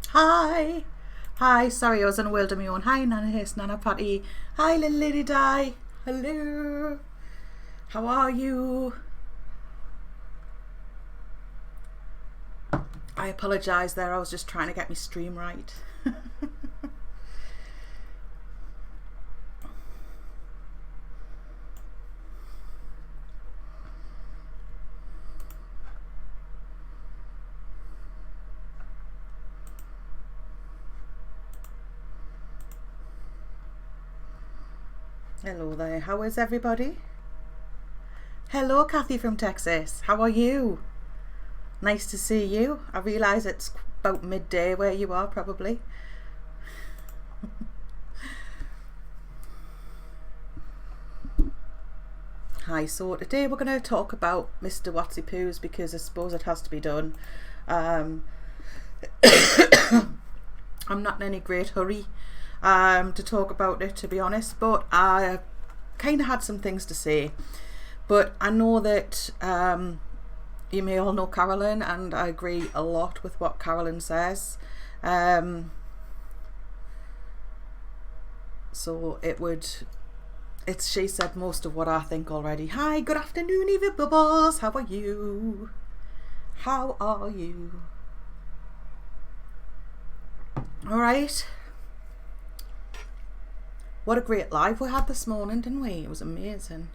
Hi. Hi, sorry I was in a world of my own. Hi Nana Hiss, Nana Patty. Hi little lady Di. Hello. How are you? I apologise there, I was just trying to get my stream right. Hello there, how is everybody? Hello Kathy from Texas, how are you? Nice to see you. I realise it's about midday where you are probably. Hi, so today we're going to talk about Mr. Watsy Poos because I suppose it has to be done. I'm not in any great hurry to talk about it, to be honest, but I kind of had some things to say. But I know that you may all know Carolyn, and I agree a lot with what Carolyn says. So she said most of what I think already. Hi, good afternoon, Eva Bubbles. How are you? How are you? All right. What a great live we had this morning, didn't we? It was amazing.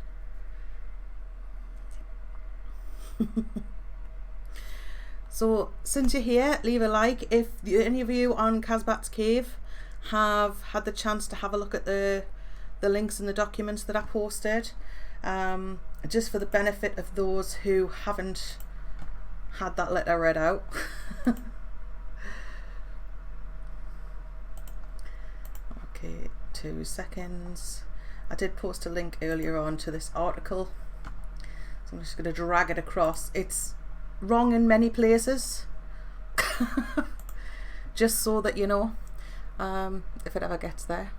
So since you're here, leave a like. If any of you on Casbat's Cave have had the chance to have a look at the links and the documents that I posted, just for the benefit of those who haven't had that letter read out. Okay, 2 seconds. I did post a link earlier on to this article, so I'm just going to drag it across. It's wrong in many places, just so that you know, if it ever gets there.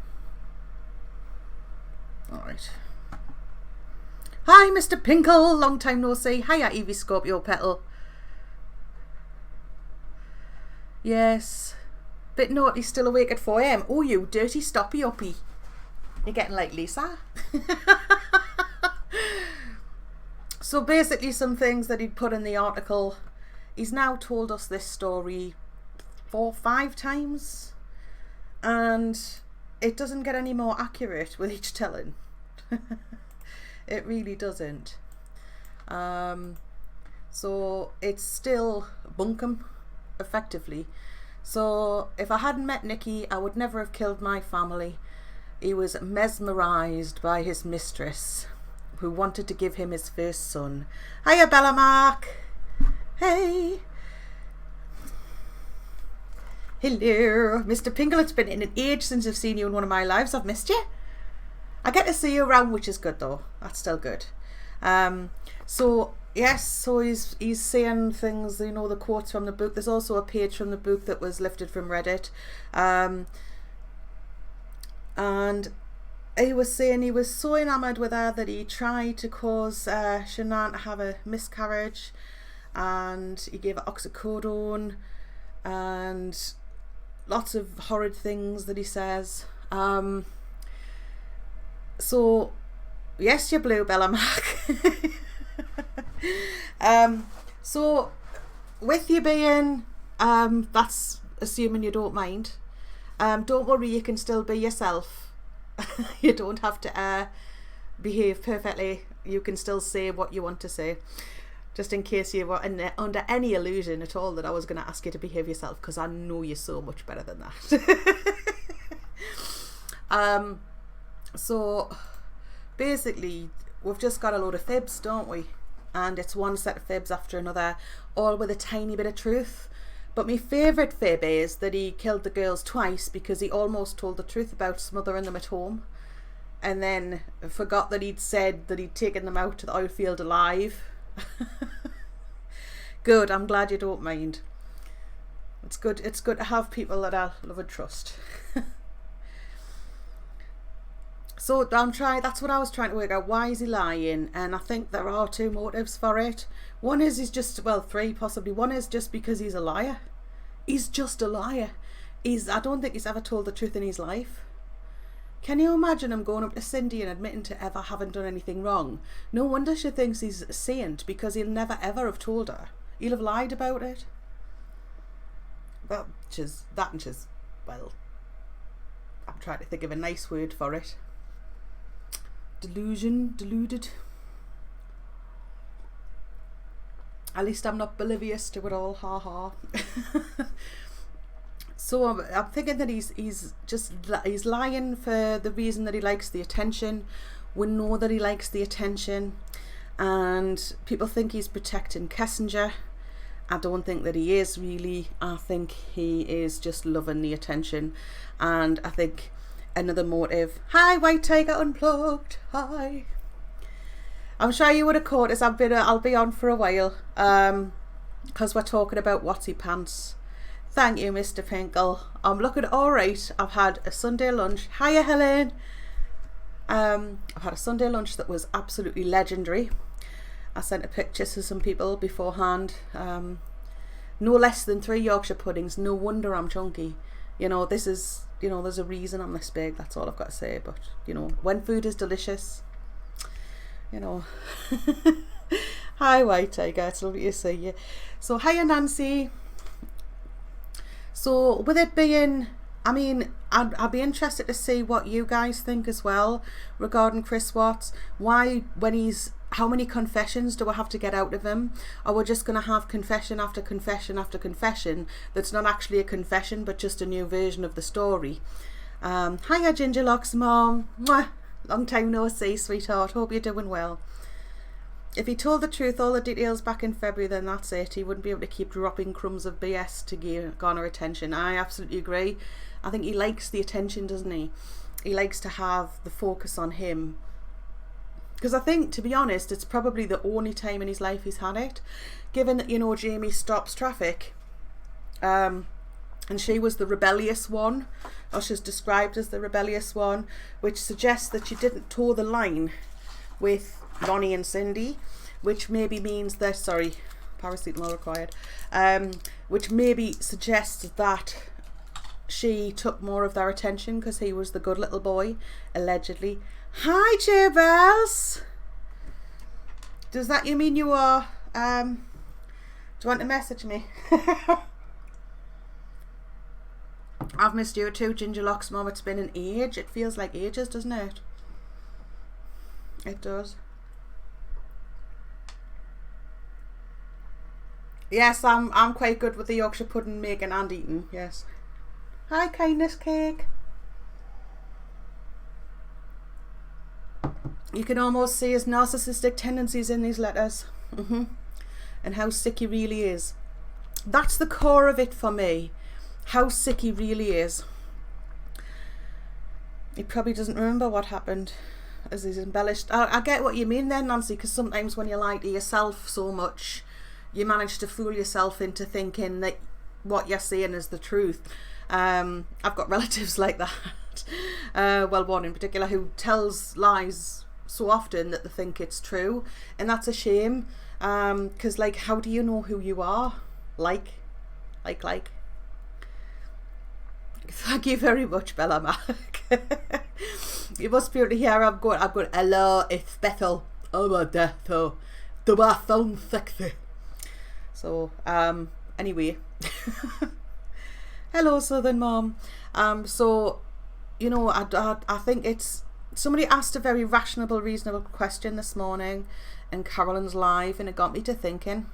Alright. Hi Mr. Pinkle, long time no see. Hiya Evie Scorpio Petal. Yes, bit naughty, still awake at 4 AM. Oh, you dirty stoppy uppy. You're getting like Lisa. So basically some things that he'd put in the article. He's now told us this story 4 or 5 times, and it doesn't get any more accurate with each telling. It really doesn't. So it's still bunkum, effectively. So if I hadn't met Nicky, I would never have killed my family. He was mesmerised by his mistress, who wanted to give him his first son. Hiya Bella Mark. Hey. Hello, Mr. Pinkle. It's been in an age since I've seen you in one of my lives. I've missed you. I get to see you around, which is good though. That's still good. So yes, so he's saying things, you know, the quotes from the book. There's also a page from the book that was lifted from Reddit. And he was saying he was so enamoured with her that he tried to cause Shanann to have a miscarriage, and he gave her oxycodone and lots of horrid things that he says. So yes, you're blue, Bella Mark. So with you being that's assuming you don't mind, don't worry, you can still be yourself. You don't have to behave perfectly. You can still say what you want to say, just in case you were under any illusion at all that I was going to ask you to behave yourself, because I know you're so much better than that. So basically we've just got a load of fibs, don't we? And it's one set of fibs after another, all with a tiny bit of truth. But my favourite fib is that he killed the girls twice because he almost told the truth about smothering them at home. and then forgot that he'd said that he'd taken them out to the oil field alive. Good, I'm glad you don't mind. It's good to have people that I love and trust. So that's what I was trying to work out. Why is he lying? And I think there are two motives for it. One is he's just, well, three possibly. One is just because he's a liar. He's just a liar. I don't think he's ever told the truth in his life. Can you imagine him going up to Cindy and admitting to ever having done anything wrong? No wonder she thinks he's a saint, because he'll never ever have told her. He'll have lied about it. Well, well, I'm trying to think of a nice word for it. Deluded. At least I'm not oblivious to it all, ha ha. So I'm thinking that he's lying for the reason that he likes the attention. We know that he likes the attention, and people think he's protecting Kessinger. I don't think that he is really. I think he is just loving the attention. And I think another motive. Hi, White Tiger Unplugged. Hi. I'm sure you would have caught us. I'll be on for a while. Because we're talking about Watsy Pants. Thank you, Mr. Pinkle. I'm looking all right. I've had a Sunday lunch. Hiya, Helen. I've had a Sunday lunch that was absolutely legendary. I sent a picture to some people beforehand. No less than 3 Yorkshire puddings. No wonder I'm chunky. This is, there's a reason I'm this big. That's all I've got to say. But, when food is delicious, Hi, White Tiger. It's lovely to see you. So, hiya, Nancy. So, with it being, I'd be interested to see what you guys think as well regarding Chris Watts. How many confessions do I have to get out of him? Or we're just going to have confession after confession after confession that's not actually a confession but just a new version of the story. Hiya, Gingerlocks Mom. Mwah. Long time no see, sweetheart. Hope you're doing well. If he told the truth, all the details back in February, then that's it. He wouldn't be able to keep dropping crumbs of BS to garner attention. I absolutely agree. I think he likes the attention, doesn't he? He likes to have the focus on him. Because I think, to be honest, it's probably the only time in his life he's had it. Given that, Jamie stops traffic. And she was the rebellious one. Or she's described as the rebellious one. Which suggests that she didn't toe the line with Ronnie and Cindy, which maybe means that, sorry, paracetamol required, which maybe suggests that she took more of their attention because he was the good little boy, allegedly. Hi, J-Bells. Does that mean you are, do you want to message me? I've missed you too, Gingerlocks Mom. It's been an age. It feels like ages, doesn't it? It does. Yes, I'm quite good with the Yorkshire pudding making and eating, yes. Hi, Kindness Cake. You can almost see his narcissistic tendencies in these letters. And how sick he really is. That's the core of it for me. How sick he really is. He probably doesn't remember what happened, as he's embellished. I get what you mean then, Nancy, because sometimes when you lie to yourself so much, you manage to fool yourself into thinking that what you're saying is the truth. I've got relatives like that. Well, one in particular who tells lies so often that they think it's true, and that's a shame. Because, how do you know who you are? Like. Thank you very much, Bella Mac. You must be able to hear I'm going, hello, it's Bethel. Oh my death, oh. Do I sound sexy? So, anyway. Hello, Southern Mom. So, I think it's, somebody asked a very rational, reasonable question this morning in Carolyn's live, and it got me to thinking.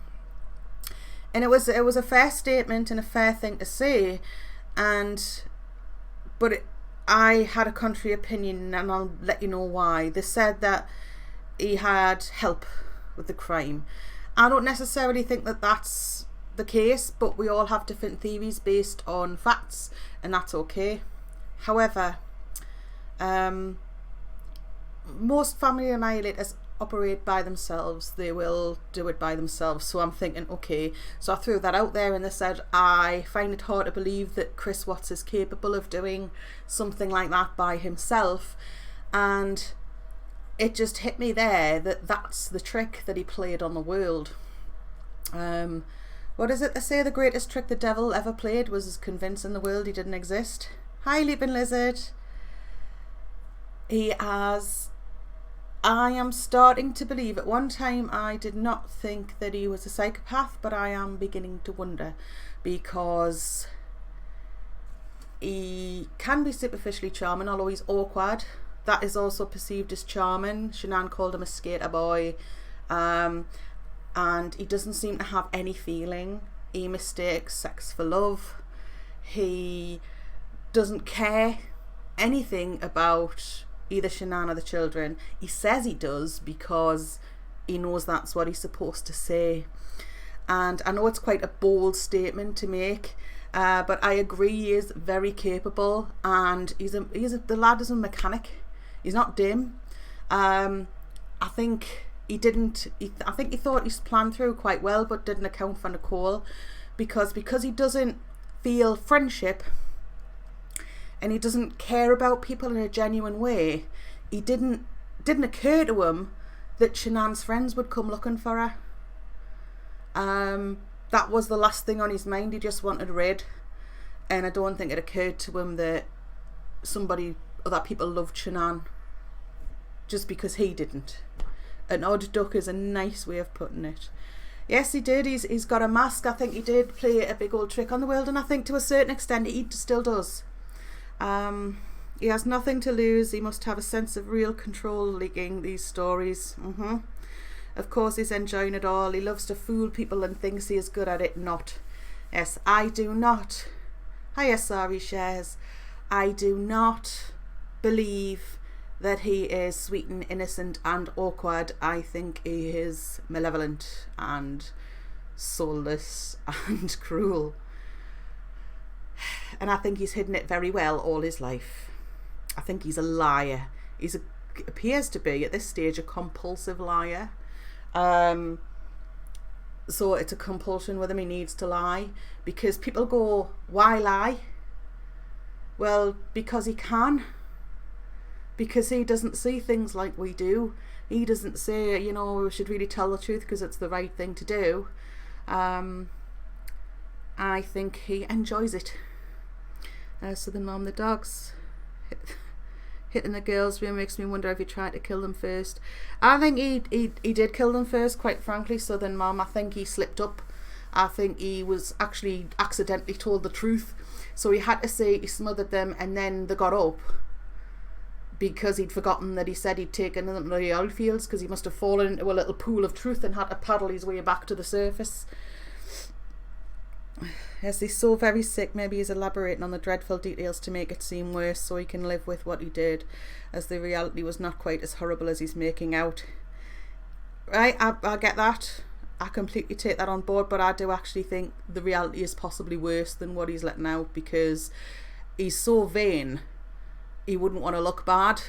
And it was a fair statement and a fair thing to say, but I had a contrary opinion, and I'll let you know why. They said that he had help with the crime. I don't necessarily think that that's the case, but we all have different theories based on facts, and that's okay. However, most family annihilators operate by themselves. They will do it by themselves. So I'm thinking, okay, so I threw that out there and they said, I find it hard to believe that Chris Watts is capable of doing something like that by himself. And it just hit me there that that's the trick that he played on the world. What is it they say? The greatest trick the devil ever played was convincing the world he didn't exist. Hi, Leaping Lizard. He has... I am starting to believe. At one time I did not think that he was a psychopath, but I am beginning to wonder, because he can be superficially charming, although he's awkward. That is also perceived as charming. Shanann called him a skater boy, and he doesn't seem to have any feeling. He mistakes sex for love. He doesn't care anything about either Shanann or the children. He says he does because he knows that's what he's supposed to say. And I know it's quite a bold statement to make, but I agree he is very capable, and the lad is a mechanic. He's not dim. I think he thought he's planned through quite well, but didn't account for Nicole, because he doesn't feel friendship and he doesn't care about people in a genuine way. It didn't occur to him that Shanann's friends would come looking for her. That was the last thing on his mind. He just wanted Red, and I don't think it occurred to him that people loved Shanann just because he didn't. An odd duck is a nice way of putting it. Yes, he did. He's got a mask. I think he did play a big old trick on the world, and I think to a certain extent he still does. He has nothing to lose. He must have a sense of real control leaking these stories. Of course he's enjoying it all. He loves to fool people and thinks he is good at it. Not. Yes, I do not. Hiya, sorry, Shares. I do not believe that he is sweet and innocent and awkward. I think he is malevolent and soulless and cruel. And I think he's hidden it very well all his life. I think he's a liar. Appears to be, at this stage, a compulsive liar. So it's a compulsion with him. He needs to lie. Because people go, why lie? Well, because he can. Because he doesn't see things like we do. He doesn't say, we should really tell the truth because it's the right thing to do. I think he enjoys it. So the mom, the dogs hitting the girls' room makes me wonder if he tried to kill them first. I think he did kill them first, quite frankly. So then mom, I think he slipped up. I think he was actually accidentally told the truth. So he had to say he smothered them, and then they got up because he'd forgotten that he said he'd taken them to the oil fields, because he must have fallen into a little pool of truth and had to paddle his way back to the surface. Yes, he's so very sick. Maybe he's elaborating on the dreadful details to make it seem worse so he can live with what he did, as the reality was not quite as horrible as he's making out. Right, I get that. I completely take that on board, but I do actually think the reality is possibly worse than what he's letting out, because he's so vain he wouldn't want to look bad.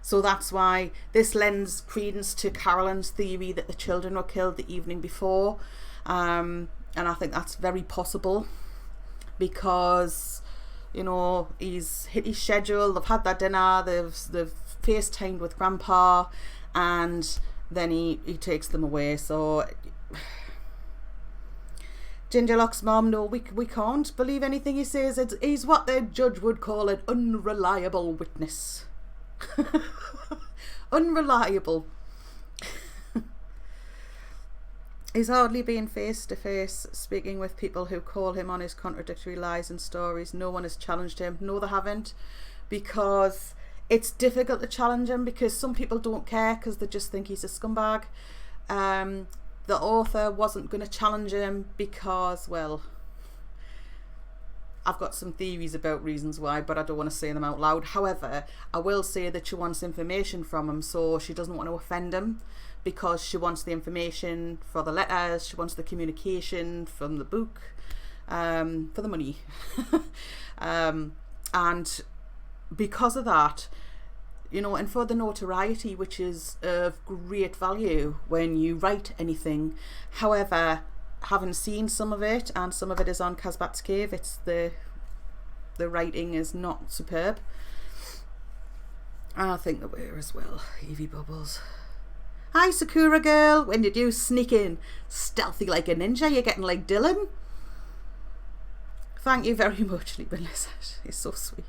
So that's why this lends credence to Carolyn's theory that the children were killed the evening before. And I think that's very possible, because he's hit his schedule. They've had their dinner. They've FaceTimed with Grandpa, and then he takes them away. So Gingerlock's mom, no, we can't believe anything he says. He's what the judge would call an unreliable witness. Unreliable. He's hardly been face to face speaking with people who call him on his contradictory lies and stories. No one has challenged him. No, they haven't, because it's difficult to challenge him, because some people don't care because they just think he's a scumbag. The author wasn't going to challenge him because, well, I've got some theories about reasons why, but I don't want to say them out loud. However, I will say that she wants information from him, so she doesn't want to offend him, because she wants the information for the letters, she wants the communication from the book, for the money. And because of that, you know, and for the notoriety, which is of great value when you write anything. However, having seen some of it, and some of it is on Casbat's Cave, it's the writing is not superb. I think the wear as well. Evie Bubbles. Hi Sakura girl, when did you sneak in? Stealthy like a ninja, you're getting like Dylan. Thank you very much, Lee Lizard. He's so sweet.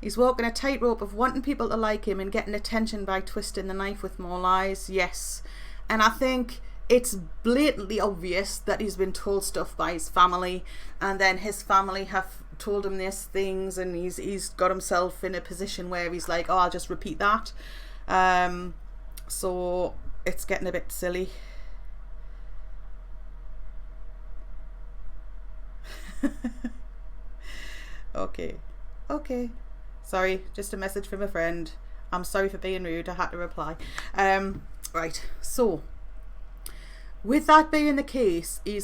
He's walking a tightrope of wanting people to like him and getting attention by twisting the knife with more lies. Yes. And I think it's blatantly obvious that he's been told stuff by his family, and then his family have told him these things, and he's got himself in a position where he's like, oh, I'll just repeat that. So it's getting a bit silly. Okay. Sorry, just a message from a friend. I'm sorry for being rude. I had to reply. Right. So, with that being the case, he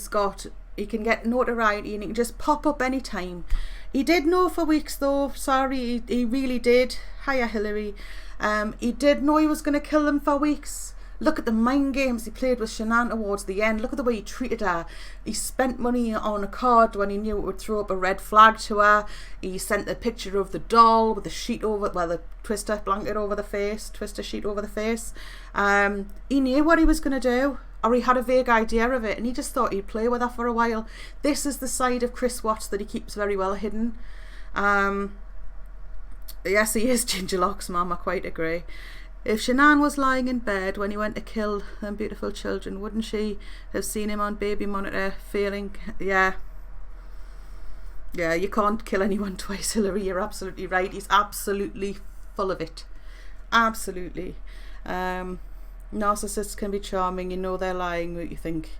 can get notoriety and he can just pop up anytime. He did know for weeks though. Sorry, he really did. Hiya, Hillary. He did know he was going to kill them for weeks. Look at the mind games he played with Shanann towards the end. Look at the way he treated her. He spent money on a card when he knew it would throw up a red flag to her. He sent a picture of the doll with the sheet over, well, the twister blanket over the face, twister sheet over the face. He knew what he was going to do, or he had a vague idea of it, and he just thought he'd play with her for a while. This is the side of Chris Watts that he keeps very well hidden. Yes, he is Ginger Locks, Mum, I quite agree. If Shanann was lying in bed when he went to kill them beautiful children, wouldn't she have seen him on baby monitor failing? Yeah, you can't kill anyone twice, Hillary. You're absolutely right. He's absolutely full of it. Absolutely. Narcissists can be charming. You know they're lying, but you think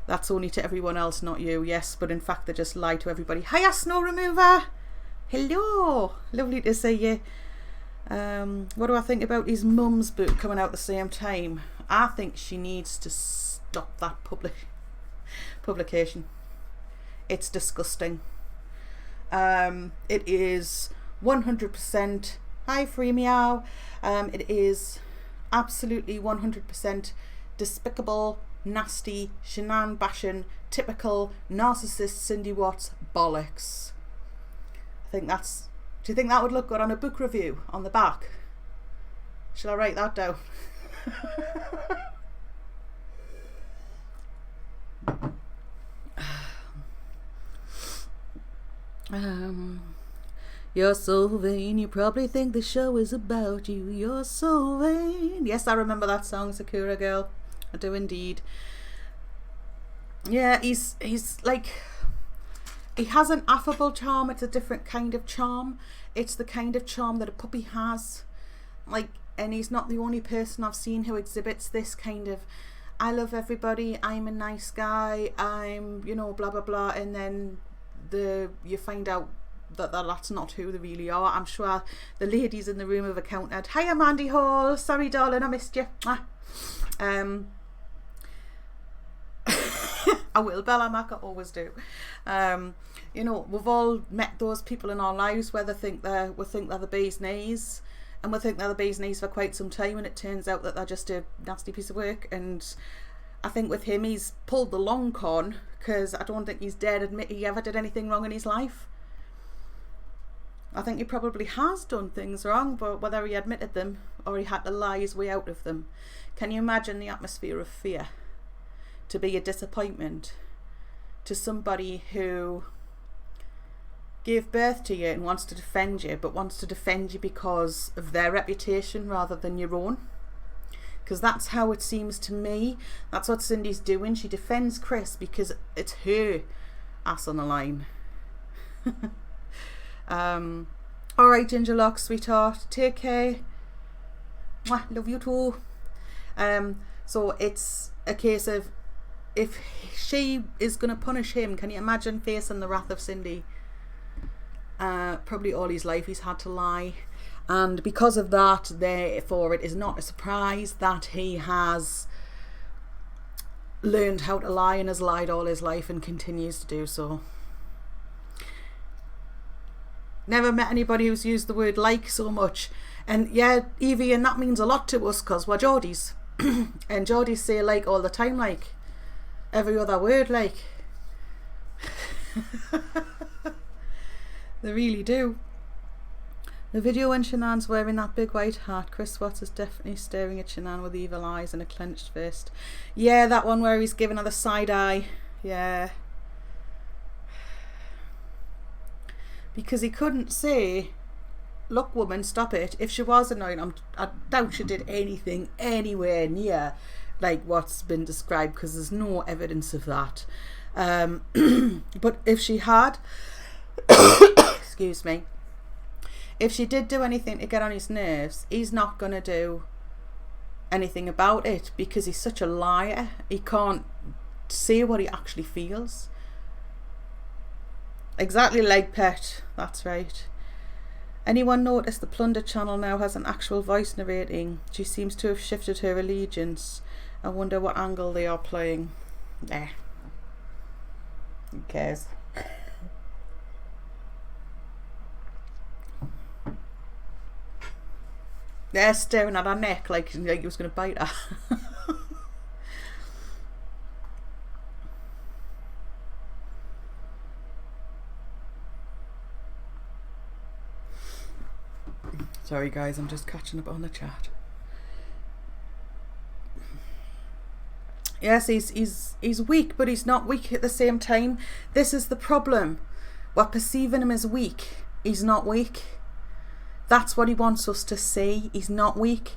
that's only to everyone else, not you. Yes, but in fact they just lie to everybody. Hiya, Snow Remover. Hello. Lovely to see you. What do I think about his mum's book coming out at the same time? I think she needs to stop that publication. It's disgusting. It is 100%. Hi, Free Meow. It is absolutely 100% despicable, nasty, Shanann bashing, typical narcissist Cindy Watts bollocks. I think that's. Do you think that would look good on a book review on the back? Shall I write that down? You're so vain, you probably think the show is about you. You're so vain. Yes, I remember that song, Sakura Girl. I do indeed. Yeah, he's like... He has an affable charm. It's a different kind of charm. It's the kind of charm that a puppy has. Like, and he's not the only person I've seen who exhibits this kind of, I love everybody, I'm a nice guy, I'm, you know, blah, blah, blah. And then you find out that that's not who they really are. I'm sure the ladies in the room have accounted. Hiya, Mandy Hall. Sorry, darling, I missed you. I will, Bella Mac, I always do. You know, we've all met those people in our lives where we think they're the bee's knees, and we think they're the bee's knees for quite some time, and it turns out that they're just a nasty piece of work. And I think with him, he's pulled the long con, because I don't think he's dared admit he ever did anything wrong in his life. I think he probably has done things wrong, but whether he admitted them or he had to lie his way out of them. Can you imagine the atmosphere of fear? To be a disappointment to somebody who gave birth to you and wants to defend you, but wants to defend you because of their reputation rather than your own. Because that's how it seems to me. That's what Cindy's doing. She defends Chris because it's her ass on the line. Alright, Ginger Lock, sweetheart, take care. Mwah, love you too. So it's a case of, if she is going to punish him, can you imagine facing the wrath of Cindy? Probably all his life he's had to lie, and because of that, therefore it is not a surprise that he has learned how to lie and has lied all his life and continues to do so. Never met anybody who's used the word like so much. And yeah, Evie, and that means a lot to us because we're Geordies. And Geordies say like all the time, like every other word, like. They really do. The video when Shanann's wearing that big white hat, Chris Watts is definitely staring at Shanann with evil eyes and a clenched fist. Yeah, that one where he's giving her the side eye. Yeah. Because he couldn't say, look woman, stop it. If she was annoying, I doubt she did anything anywhere near like what's been described, because there's no evidence of that. But if she had, excuse me, if she did do anything to get on his nerves, he's not going to do anything about it because he's such a liar. He can't say what he actually feels. Exactly like Pet, that's right. Anyone notice the Plunder channel now has an actual voice narrating? She seems to have shifted her allegiance. I wonder what angle they are playing. Nah. Who cares? They're staring at her neck like he was going to bite her. Sorry guys, I'm just catching up on the chat. Yes, he's weak, but he's not weak at the same time. This is the problem. We're perceiving him as weak. He's not weak. That's what he wants us to see. He's not weak.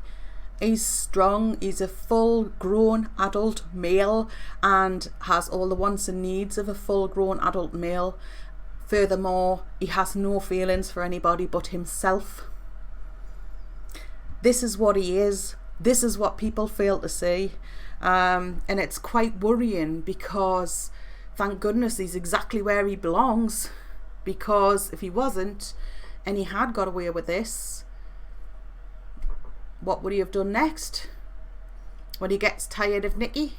He's strong. He's a full grown adult male and has all the wants and needs of a full grown adult male. Furthermore, he has no feelings for anybody but himself. This is what he is. This is what people fail to see. And it's quite worrying because thank goodness he's exactly where he belongs. Because if he wasn't, and he had got away with this, what would he have done next? When he gets tired of Nikki,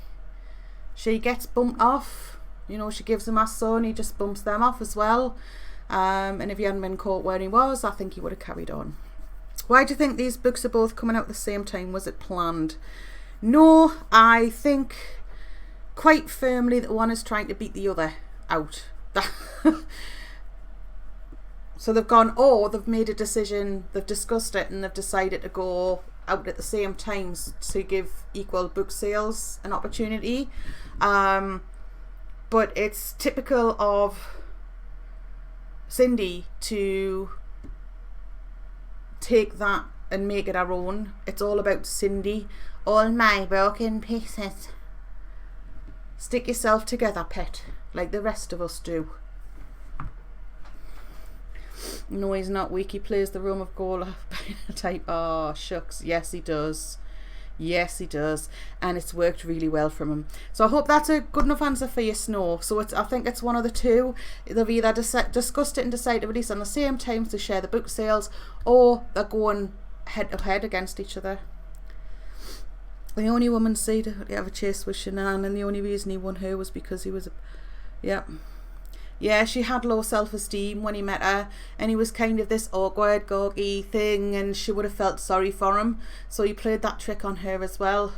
she gets bumped off. You know, she gives him a son, he just bumps them off as well. And if he hadn't been caught where he was, I think he would have carried on. Why do you think these books are both coming out at the same time? Was it planned? No, I think quite firmly that one is trying to beat the other out. So they've gone, or they've made a decision, they've discussed it and they've decided to go out at the same time to give equal book sales an opportunity. But it's typical of Cindy to take that and make it our own. It's all about Cindy. All my broken pieces. Stick yourself together, Pet, like the rest of us do. No, he's not weak. He plays the Rome of Gola type. Oh, shucks. Yes, he does. Yes, he does. And it's worked really well from him. So I hope that's a good enough answer for you, Snow. So I think it's one of the two. They've either discussed it and decided to release on the same time to share the book sales, or they're going head to head against each other. The only woman see to have a chase was Shanann, and the only reason he won her was because he was a... Yeah, she had low self-esteem when he met her, and he was kind of this awkward, gawky thing, and she would have felt sorry for him. So he played that trick on her as well.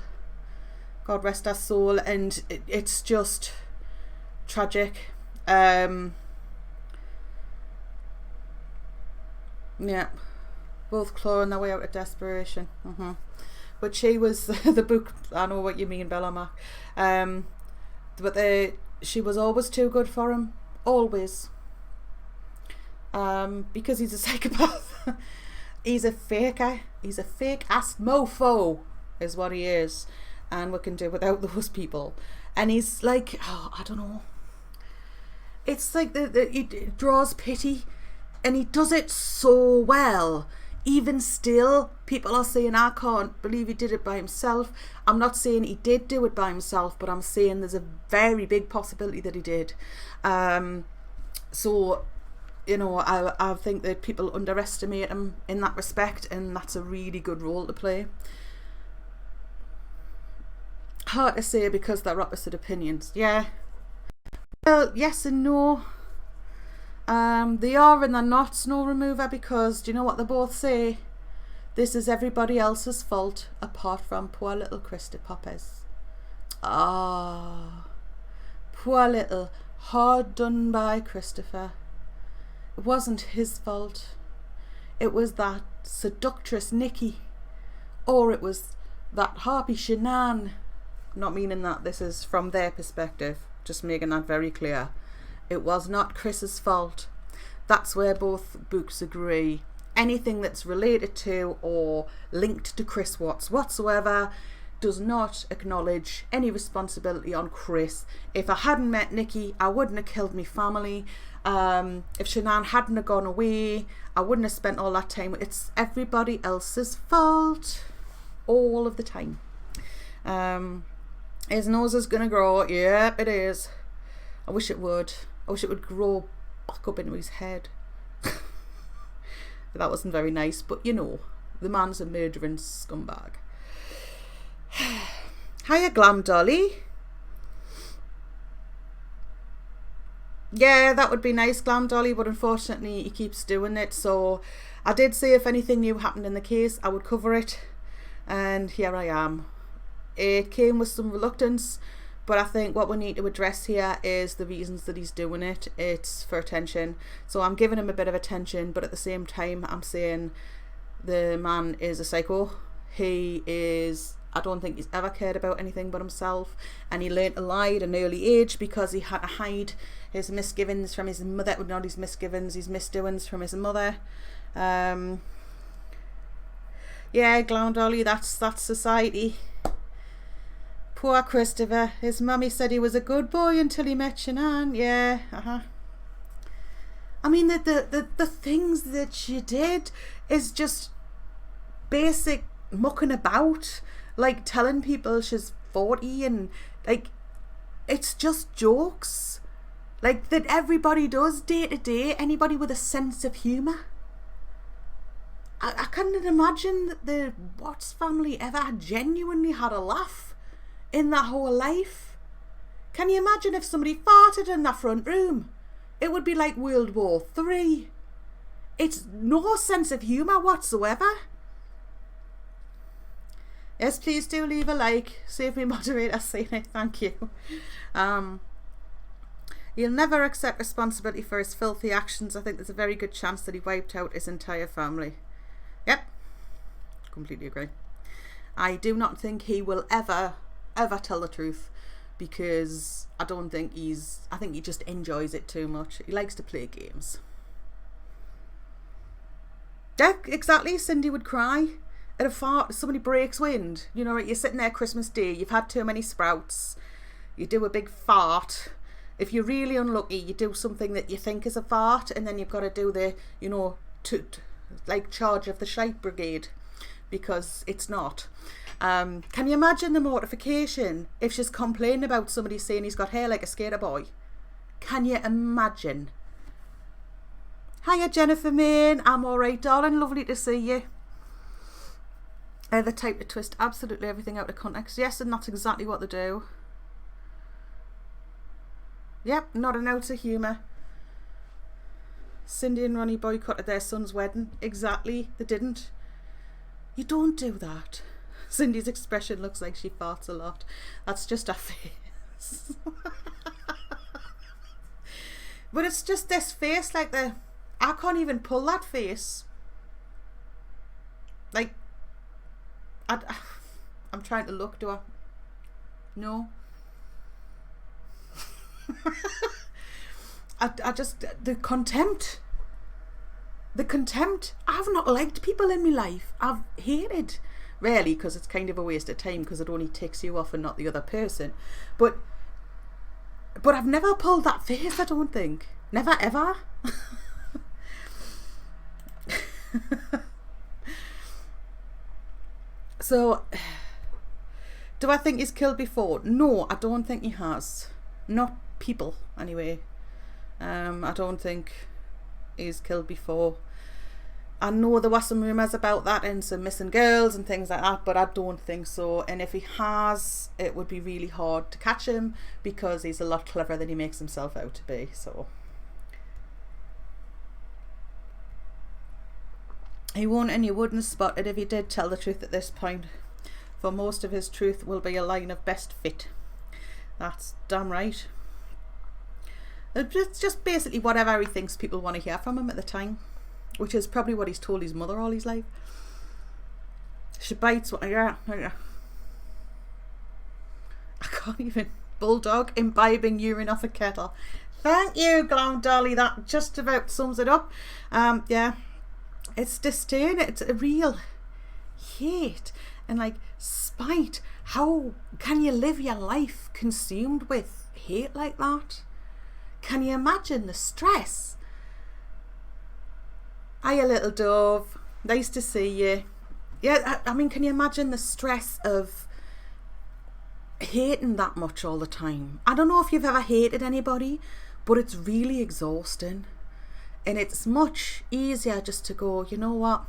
God rest her soul, and it's just tragic. Yeah. Both clawing their way out of desperation. But she was the book. I know what you mean, Bella Mac. But she was always too good for him, always. Because he's a psychopath. He's a faker. He's a fake ass mofo, is what he is, and we can do without those people. And he's like, oh, I don't know. It's like he draws pity, and he does it so well. Even still, people are saying, I can't believe he did it by himself. I'm not saying he did do it by himself, but I'm saying there's a very big possibility that he did. So, you know, I think that people underestimate him in that respect, and that's a really good role to play. Hard to say because they're opposite opinions. Yeah. Well, yes and no. They are and they're not Snow Remover, because do you know what they both say? This is everybody else's fault apart from poor little Krista Poppers. Ah, poor little, hard done by Christopher. It wasn't his fault. It was that seductress Nikki. Or it was that harpy Shanann. Not meaning that this is from their perspective, just making that very clear. It was not Chris's fault. That's where both books agree. Anything that's related to or linked to Chris Watts whatsoever does not acknowledge any responsibility on Chris. If I hadn't met Nikki, I wouldn't have killed my family. If Shanann hadn't have gone away, I wouldn't have spent all that time. It's everybody else's fault all of the time. His nose is gonna grow. Yep, it is. I wish it would. I wish it would grow back up into his head. That wasn't very nice, but you know, the man's a murdering scumbag. Hiya, Glam Dolly. Yeah, that would be nice, Glam Dolly, but unfortunately he keeps doing it. So I did say if anything new happened in the case, I would cover it. And here I am. It came with some reluctance, but I think what we need to address here is the reasons that he's doing it. It's for attention. So I'm giving him a bit of attention, but at the same time, I'm saying the man is a psycho. He is... I don't think he's ever cared about anything but himself, and he learned to lie at an early age because he had to hide his misgivings from his mother. Not his misgivings, his misdoings from his mother. Yeah, Glam Dolly, that's society. Poor Christopher. His mummy said he was a good boy until he met Shanann. Yeah, I mean, the things that she did is just basic mucking about. Like telling people she's 40 and like it's just jokes like that everybody does day to day. Anybody with a sense of humour. I couldn't imagine that the Watts family ever genuinely had a laugh in their whole life. Can you imagine if somebody farted in their front room? It would be like World War III. It's no sense of humour whatsoever. Yes, please do leave a like. Save me moderator saying it. Thank you. He'll never accept responsibility for his filthy actions. I think there's a very good chance that he wiped out his entire family. Yep. Completely agree. I do not think he will ever tell the truth, because I think he just enjoys it too much. He likes to play games. Yeah, exactly. Cindy would cry at a fart. Somebody breaks wind. You know, you're sitting there Christmas Day, you've had too many sprouts, you do a big fart. If you're really unlucky, you do something that you think is a fart, and then you've got to do the, you know, like charge of the shite brigade, because it's not. Can you imagine the mortification if she's complaining about somebody saying he's got hair like a skater boy? Can you imagine? Hiya, Jennifer Main. I'm alright, darling. Lovely to see you. The type to twist absolutely everything out of context. Yes, and that's exactly what they do. Yep, not an ounce of humour. Cindy and Ronnie boycotted their son's wedding. Exactly, they didn't. You don't do that. Cindy's expression looks like she farts a lot. That's just her face. But it's just this face, like I can't even pull that face. Like, I'm trying to look, do I? No. I just, the contempt. I've not liked people in my life. I've hated, rarely, because it's kind of a waste of time, because it only ticks you off and not the other person. But I've never pulled that face, I don't think. Never ever. So, do I think he's killed before? No, I don't think he has. Not people, anyway. I don't think he's killed before. I know there were some rumours about that and some missing girls and things like that, but I don't think so. And if he has, it would be really hard to catch him, because he's a lot cleverer than he makes himself out to be. So He won't, and you wouldn't spot it if he did tell the truth at this point, for most of his truth will be a line of best fit. That's damn right. It's just basically whatever he thinks people want to hear from him at the time, which is probably what he's told his mother all his life. She bites what I can't even. Bulldog imbibing urine off a kettle. Thank you, Glam Dolly. That just about sums it up. Yeah, it's disdain. It's a real hate and like spite. How can you live your life consumed with hate like that? Can you imagine the stress? Hiya, little dove. Nice to see you. Yeah, I mean, can you imagine the stress of hating that much all the time? I don't know if you've ever hated anybody, but it's really exhausting. And it's much easier just to go, you know what?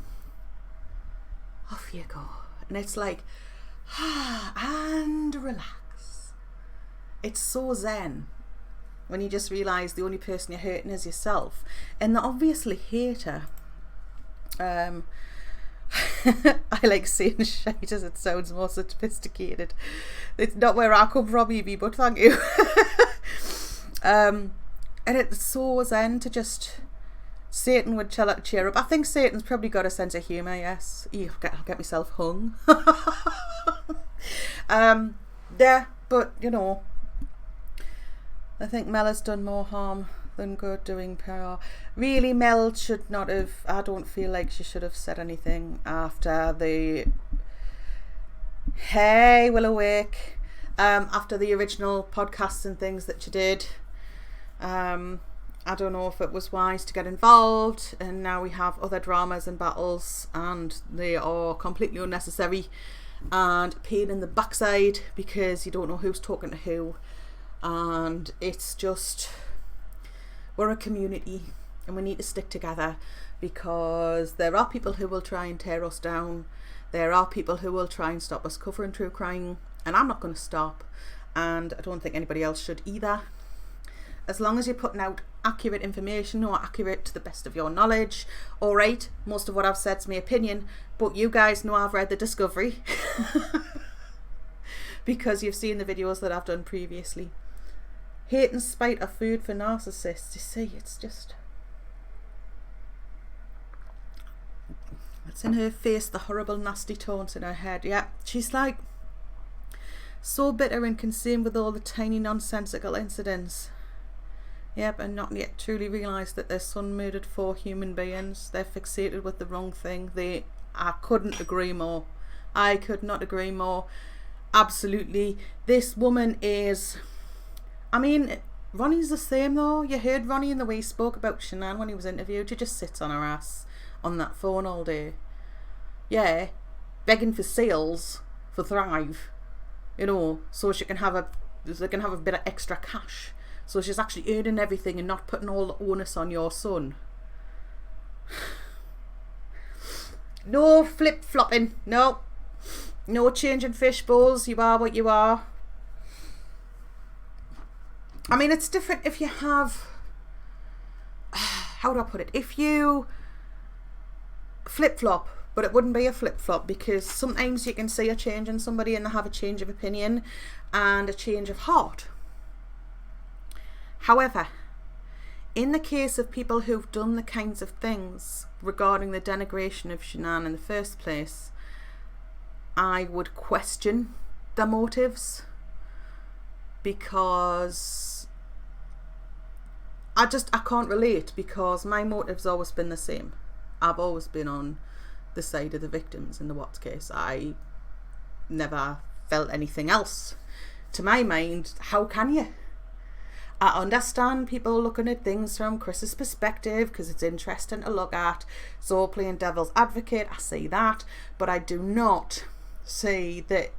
Off you go. And it's like, and relax. It's so zen when you just realise the only person you're hurting is yourself. And they obviously hate her. I like saying shite as it sounds more sophisticated. It's not where I come from, Evie, but thank you. And it's so zen to just... Satan would cheer up. I think Satan's probably got a sense of humour, yes. I'll get myself hung. Yeah, but, you know, I think Mel has done more harm than good doing PR. Really, Mel should not have... I don't feel like she should have said anything after the... Hey, Will Awake. After the original podcasts and things that she did. I don't know if it was wise to get involved, and now we have other dramas and battles, and they are completely unnecessary and pain in the backside because you don't know who's talking to who. And it's just, we're a community and we need to stick together, because there are people who will try and tear us down. There are people who will try and stop us covering true crime, and I'm not going to stop, and I don't think anybody else should either. As long as you're putting out accurate information, or accurate to the best of your knowledge. Alright, most of what I've said is my opinion, but you guys know I've read the Discovery because you've seen the videos that I've done previously. Hate and spite are food for narcissists. You see, it's just... It's in her face, the horrible nasty taunts in her head. Yeah, she's like so bitter and consumed with all the tiny nonsensical incidents. Yep, and not yet truly realised that their son murdered 4 human beings. They're fixated with the wrong thing. I couldn't agree more. I could not agree more. Absolutely. This woman is... I mean, Ronnie's the same though. You heard Ronnie in the way he spoke about Shanann when he was interviewed. She just sits on her ass on that phone all day. Yeah, begging for sales for Thrive. You know, so they can have a bit of extra cash. So she's actually earning everything and not putting all the onus on your son. No flip-flopping. No. No changing fish bowls. You are what you are. I mean, it's different if you have... How do I put it? If you flip-flop, but it wouldn't be a flip-flop, because sometimes you can see a change in somebody and they have a change of opinion and a change of heart. However, in the case of people who've done the kinds of things regarding the denigration of Shanann in the first place, I would question their motives, because I can't relate, because my motive's always been the same. I've always been on the side of the victims in the Watts case. I never felt anything else. To my mind, how can you? I understand people looking at things from Chris's perspective because it's interesting to look at. So playing devil's advocate, I see that. But I do not see that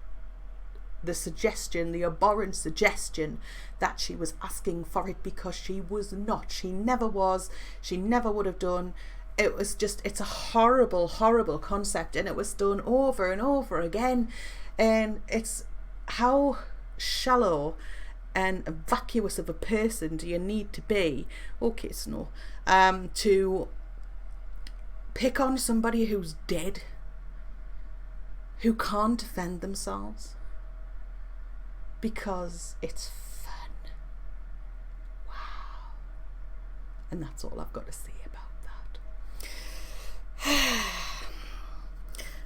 the suggestion, the abhorrent suggestion that she was asking for it, because she was not. She never was. She never would have done. It was just, it's a horrible, horrible concept, and it was done over and over again. And it's how shallow and vacuous of a person do you need to be, okay Snow, to pick on somebody who's dead, who can't defend themselves, because it's fun. Wow. And that's all I've got to say about that.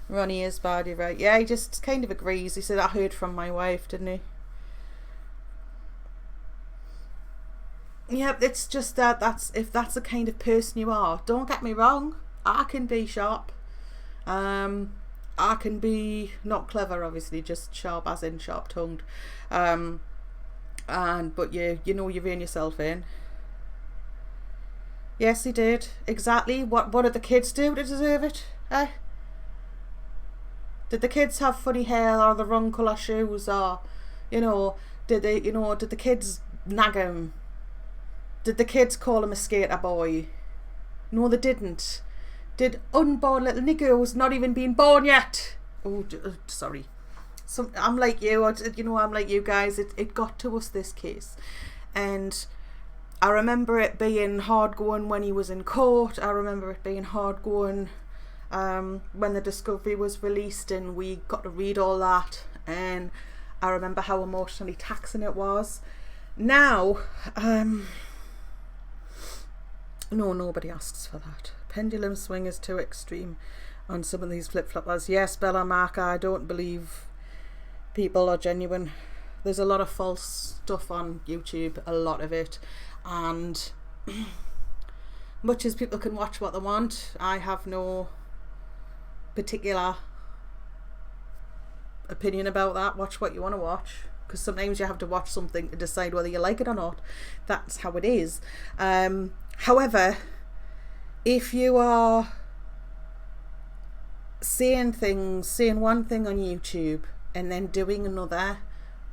Ronnie is bad, you're right. Yeah, he just kind of agrees. He said, I heard from my wife, didn't he? Yeah, it's just that if that's the kind of person you are, don't get me wrong, I can be sharp. I can be not clever, obviously, just sharp as in sharp tongued. But you know you rein yourself in. Yes, he did. Exactly. What did the kids do to deserve it? Eh? Did the kids have funny hair or the wrong colour shoes, or did the kids nag him? Did the kids call him a skater boy? No, they didn't. Did unborn little Nico who's not even been born yet? Oh, sorry. I'm like you. I'm like you guys. It got to us, this case, and I remember it being hard going when he was in court. I remember it being hard going when the discovery was released and we got to read all that. And I remember how emotionally taxing it was. Now, no, nobody asks for that. Pendulum swing is too extreme on some of these flip-floppers. Yes, Bella Mark, I don't believe people are genuine. There's a lot of false stuff on YouTube, a lot of it, and much as people can watch what they want, I have no particular opinion about that. Watch what you want to watch, because sometimes you have to watch something to decide whether you like it or not. That's how it is. However, if you are saying one thing on YouTube and then doing another,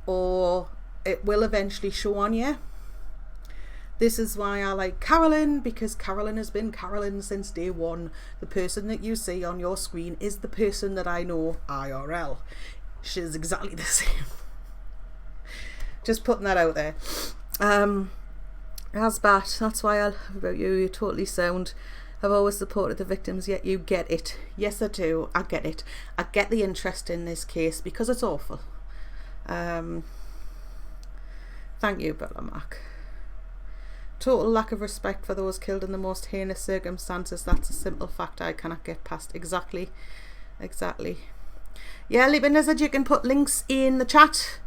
or it will eventually show on you. This is why I like Carolyn, because Carolyn has been Carolyn since day one. The person that you see on your screen is the person that I know IRL. She's exactly the same. Just putting that out there. Asbat, that's why I love about you. You're totally sound. I've always supported the victims, yet you get it. Yes, I do. I get it. I get the interest in this case because it's awful. Thank you, Bella Mac. Total lack of respect for those killed in the most heinous circumstances. That's a simple fact I cannot get past. Exactly. Yeah, Leaping Lizard, you can put links in the chat.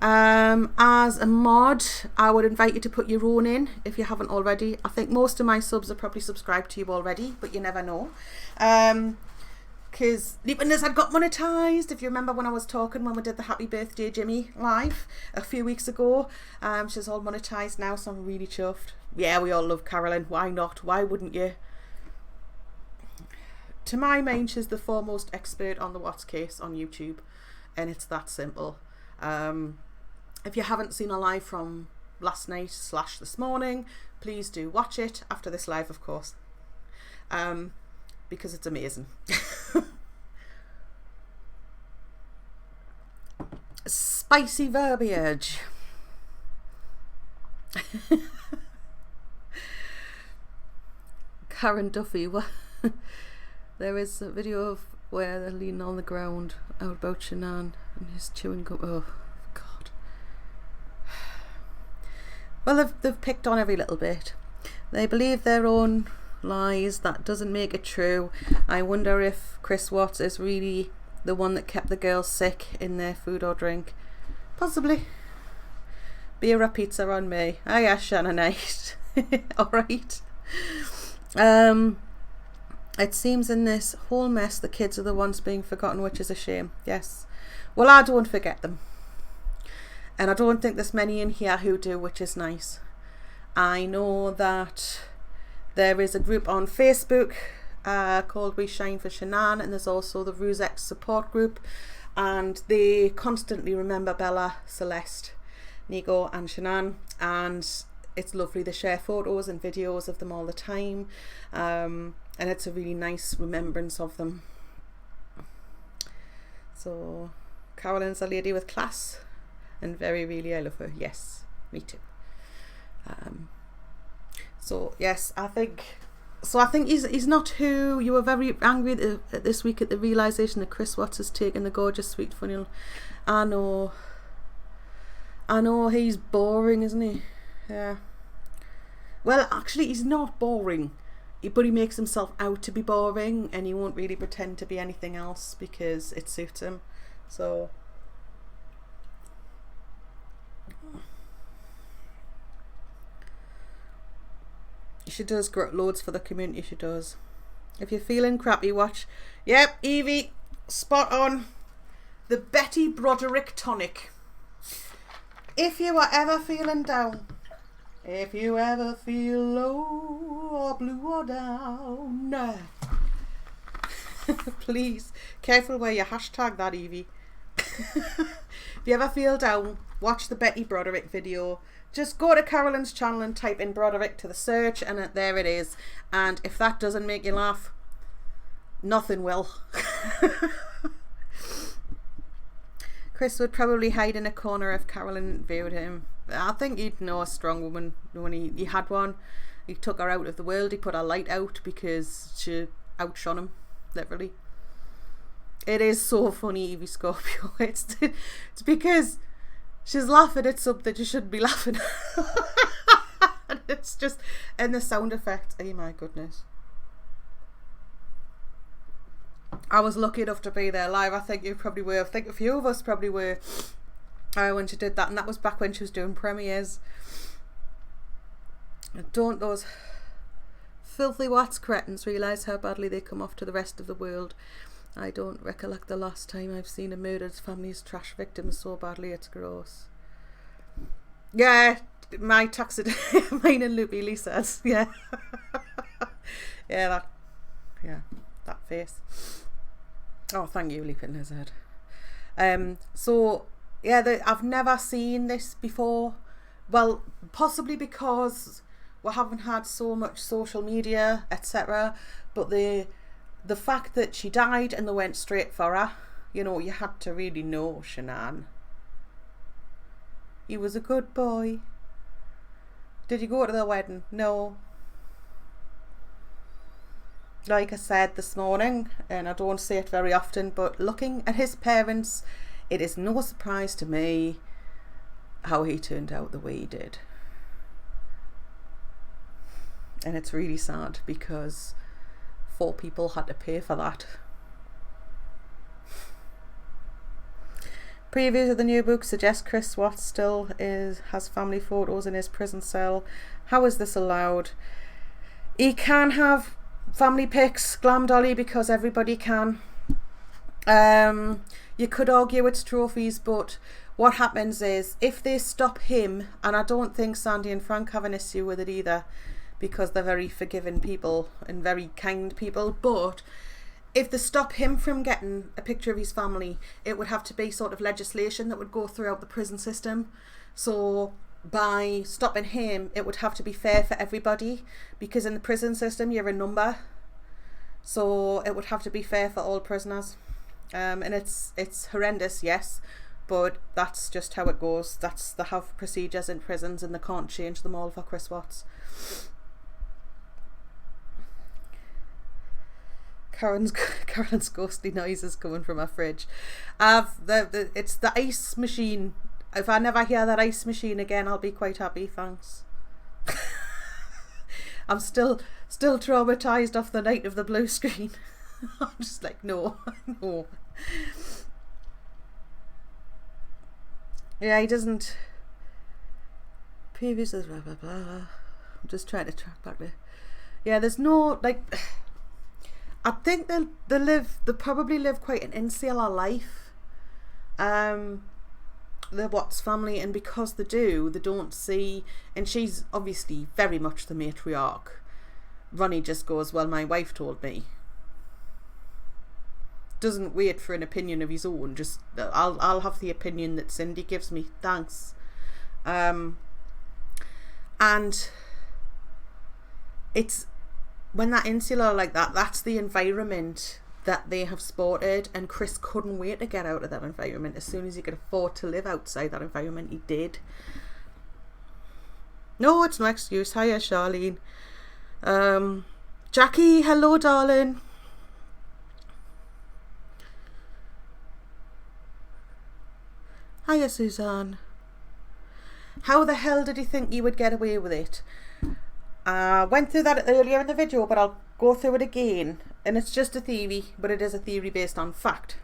As a mod, I would invite you to put your own in if you haven't already. I think most of my subs are probably subscribed to you already, but you never know. Because Leaping Lizard got monetized. If you remember when I was talking when we did the Happy Birthday Jimmy live a few weeks ago, she's all monetized now, so I'm really chuffed. Yeah, we all love Carolyn. Why not? Why wouldn't you? To my mind, she's the foremost expert on the Watts case on YouTube, and it's that simple. If you haven't seen a live from last night / this morning, please do watch it after this live, of course, because it's amazing. Spicy verbiage. Karen Duffy. There is a video of where they're leaning on the ground out about Shanann and he's chewing gum. Oh God. Well, they've picked on every little bit. They believe their own lies. That doesn't make it true. I wonder if Chris Watts is really the one that kept the girls sick in their food or drink. Possibly. Beer or pizza on me. Oh yeah, Shannonite. Alright. It seems in this whole mess the kids are the ones being forgotten, which is a shame. Yes. Well, I don't forget them. And I don't think there's many in here who do, which is nice. I know that there is a group on Facebook called We Shine for Shanann, and there's also the Rusex support group, and they constantly remember Bella, Celeste, Nico and Shanann, and it's lovely. They share photos and videos of them all the time, and it's a really nice remembrance of them. So Carolyn's a lady with class, and very really I love her. Yes, me too. So yes, I think So I think he's not who you were very angry this week at the realisation that Chris Watts has taken the gorgeous sweet funny. I know he's boring, isn't he? Yeah. Well, actually he's not boring, but he makes himself out to be boring, and he won't really pretend to be anything else because it suits him. So she does loads for the community, she does. If you're feeling crappy, watch. Yep, Evie, spot on. The Betty Broderick tonic. If you are ever feeling down, if you ever feel low or blue or down, please, careful where you hashtag that, Evie. If you ever feel down, watch the Betty Broderick video. Just go to Carolyn's channel and type in Broderick to the search, and there it is. And if that doesn't make you laugh, nothing will. Chris would probably hide in a corner if Carolyn viewed him. I think he'd know a strong woman when he had one. He took her out of the world. He put her light out because she outshone him, literally. It is so funny, Evie Scorpio. It's because she's laughing at something you shouldn't be laughing at. It's just, and the sound effect, oh my goodness. I was lucky enough to be there live. I think you probably were. I think a few of us probably were when she did that, and that was back when she was doing premieres. Don't those filthy Watts cretins realise how badly they come off to the rest of the world? I don't recollect the last time I've seen a murdered family's trash victims so badly, it's gross. Yeah, my taxidermy, mine and Loopy Lisa's, yeah. that face. Oh, thank you, Leaping Lizard. So, yeah, I've never seen this before. Well, possibly because we haven't had so much social media, etc. But the fact that she died and they went straight for her, you know, you had to really know Shanann. He was a good boy. Did you go to the wedding? No. Like I said this morning, and I don't say it very often, but looking at his parents, it is no surprise to me how he turned out the way he did. And it's really sad because 4 people had to pay for that. Previews of the new book suggest Chris Watts still has family photos in his prison cell. How is this allowed? He can have family pics, Glam Dolly, because everybody can. You could argue it's trophies, but what happens is if they stop him, and I don't think Sandy and Frank have an issue with it either, because they're very forgiving people and very kind people, but if they stop him from getting a picture of his family, it would have to be sort of legislation that would go throughout the prison system. So by stopping him, it would have to be fair for everybody, because in the prison system you're a number, so it would have to be fair for all prisoners. And it's horrendous, yes, but that's just how it goes. They have procedures in prisons and they can't change them all for Chris Watts. Karen's ghostly noises coming from her fridge. It's the ice machine. If I never hear that ice machine again, I'll be quite happy, thanks. I'm still traumatized off the night of the blue screen. I'm just like, no. Yeah, he doesn't. Previous is blah blah blah. I'm just trying to track back there. Yeah, there's no like. I think they probably live quite an insular life. The Watts family, and because they don't see, and she's obviously very much the matriarch. Ronnie just goes, well, my wife told me. Doesn't wait for an opinion of his own, just I'll have the opinion that Cindy gives me, thanks. And it's when that insular like that, that's the environment that they have sported, and Chris couldn't wait to get out of that environment. As soon as he could afford to live outside that environment, he did. No, it's no excuse. Hiya, Charlene. Jackie, hello darling. Hiya Suzanne. How the hell did you think you would get away with it? I went through that earlier in the video, but I'll go through it again. And it's just a theory, but it is a theory based on fact.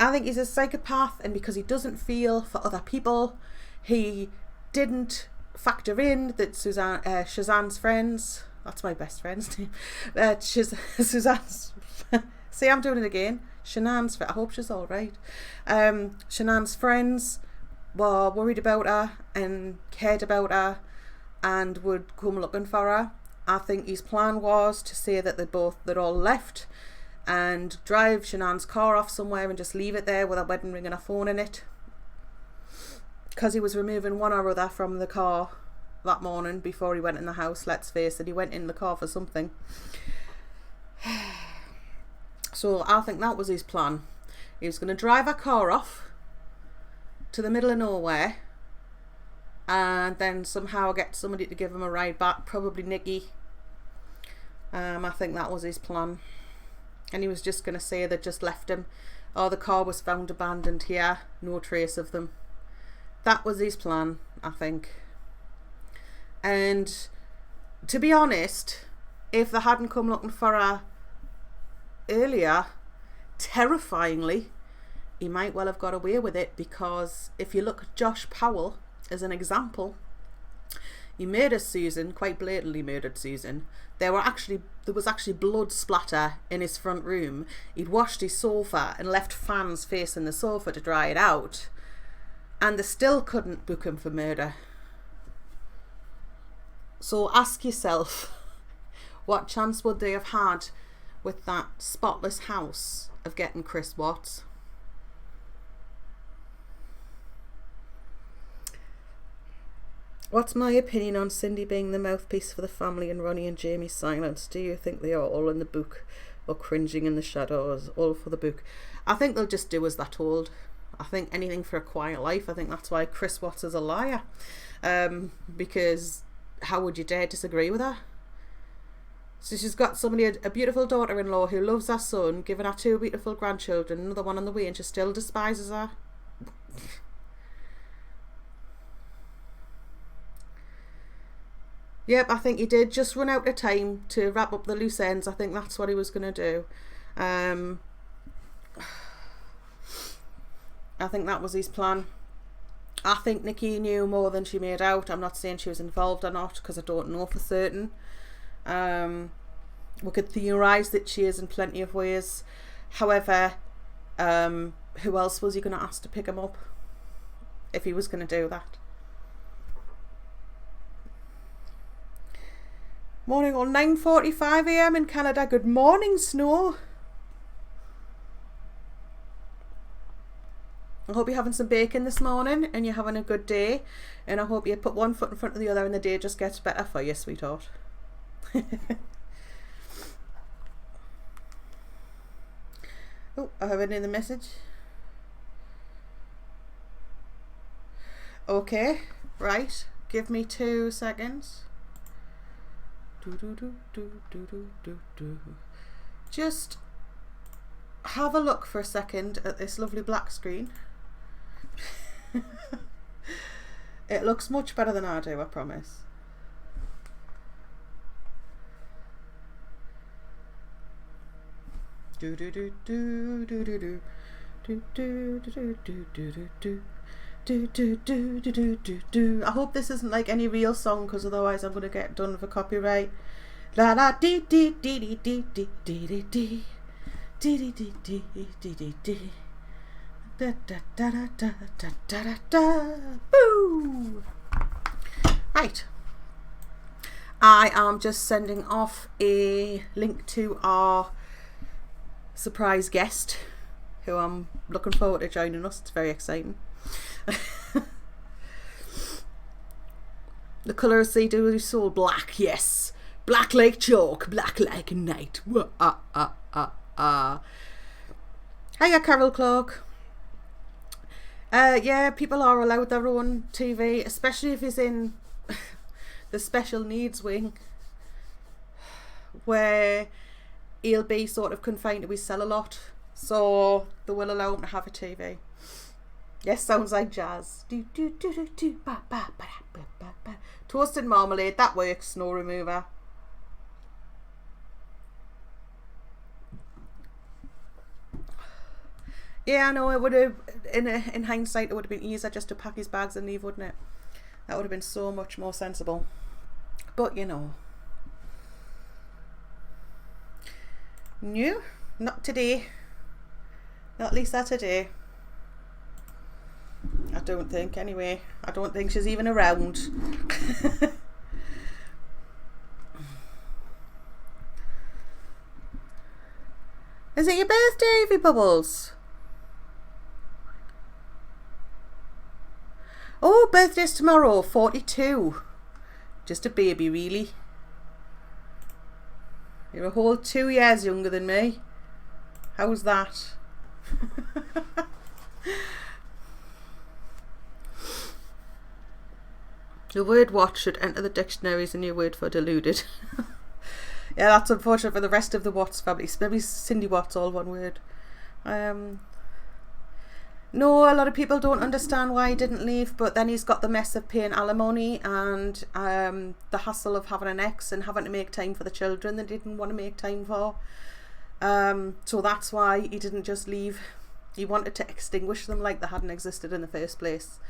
I think he's a psychopath, and because he doesn't feel for other people, he didn't factor in that Shazan's friends, that's my best friend's name, Suzanne's, see I'm doing it again, Shanann's, I hope she's alright, Shanann's friends were worried about her and cared about her and would come looking for her. I think his plan was to say that they're all left and drive Shanann's car off somewhere and just leave it there with a wedding ring and a phone in it, because he was removing one or other from the car that morning before he went in the house. Let's face it, he went in the car for something. So I think that was his plan. He was going to drive a car off to the middle of nowhere and then somehow get somebody to give him a ride back, probably Nikki. I think that was his plan. And he was just going to say they just left him. Oh, the car was found abandoned here, no trace of them. That was his plan, I think. And to be honest, if they hadn't come looking for her earlier, terrifyingly, he might well have got away with it, because if you look at Josh Powell as an example, he murdered Susan, quite blatantly murdered Susan. There was actually blood splatter in his front room. He'd washed his sofa and left fans facing the sofa to dry it out, and they still couldn't book him for murder. So ask yourself, what chance would they have had with that spotless house of getting Chris Watts? What's my opinion on Cindy being the mouthpiece for the family and Ronnie and Jamie's silence? Do you think they are all in the book or cringing in the shadows, all for the book? I think they'll just do as they're told. I think anything for a quiet life. I think that's why Chris Watts is a liar. Because how would you dare disagree with her? So she's got somebody, a beautiful daughter-in-law who loves her son, giving her 2 beautiful grandchildren, another one on the way, and she still despises her. Yep, I think he did just run out of time to wrap up the loose ends. I think that's what he was going to do. I think that was his plan. I think Nikki knew more than she made out. I'm not saying she was involved or not, because I don't know for certain. We could theorise that she is in plenty of ways. However, who else was he going to ask to pick him up if he was going to do that? Morning on 9:45 a.m. in Canada. Good morning, Snow. I hope you're having some bacon this morning and you're having a good day, and I hope you put one foot in front of the other and the day just gets better for you, sweetheart. Oh, I have another message. Okay, right. Give me 2 seconds. Just have a look for a second at this lovely black screen. It looks much better than I do, I promise. I hope this isn't like any real song, because otherwise I'm going to get done for copyright. La la dee dee dee dee dee dee dee dee dee dee dee dee dee dee dee da da da da da da da da. Boo! Right. I am just sending off a link to our surprise guest, who I'm looking forward to joining us. It's very exciting. The colour of sea do soul black, yes. Black like chalk, black like night. Hiya, Carol Clark. Yeah, people are allowed their own TV, especially if he's in the special needs wing. where he'll be sort of confined to his cell a lot, so they will allow him to have a TV. Yes, sounds like jazz. Do, do, do, do, do, ba, ba, ba, ba, ba, ba. Toasted marmalade, that works, snow remover. Yeah, I know, it would have, in hindsight, it would have been easier just to pack his bags and leave, wouldn't it? That would have been so much more sensible. But, you know. No, not today. Not at least that today. I don't think, anyway. I don't think she's even around. Is it your birthday, Evie Bubbles? Oh, birthday's tomorrow, 42. Just a baby, really. You're a whole 2 years younger than me. How's that? The word what should enter the dictionary as a new word for deluded. Yeah, that's unfortunate for the rest of the Watts family. Maybe Cindy Watts, all one word. No, a lot of people don't understand why he didn't leave, but then he's got the mess of paying alimony and the hassle of having an ex and having to make time for the children that he didn't want to make time for. So that's why he didn't just leave. He wanted to extinguish them like they hadn't existed in the first place.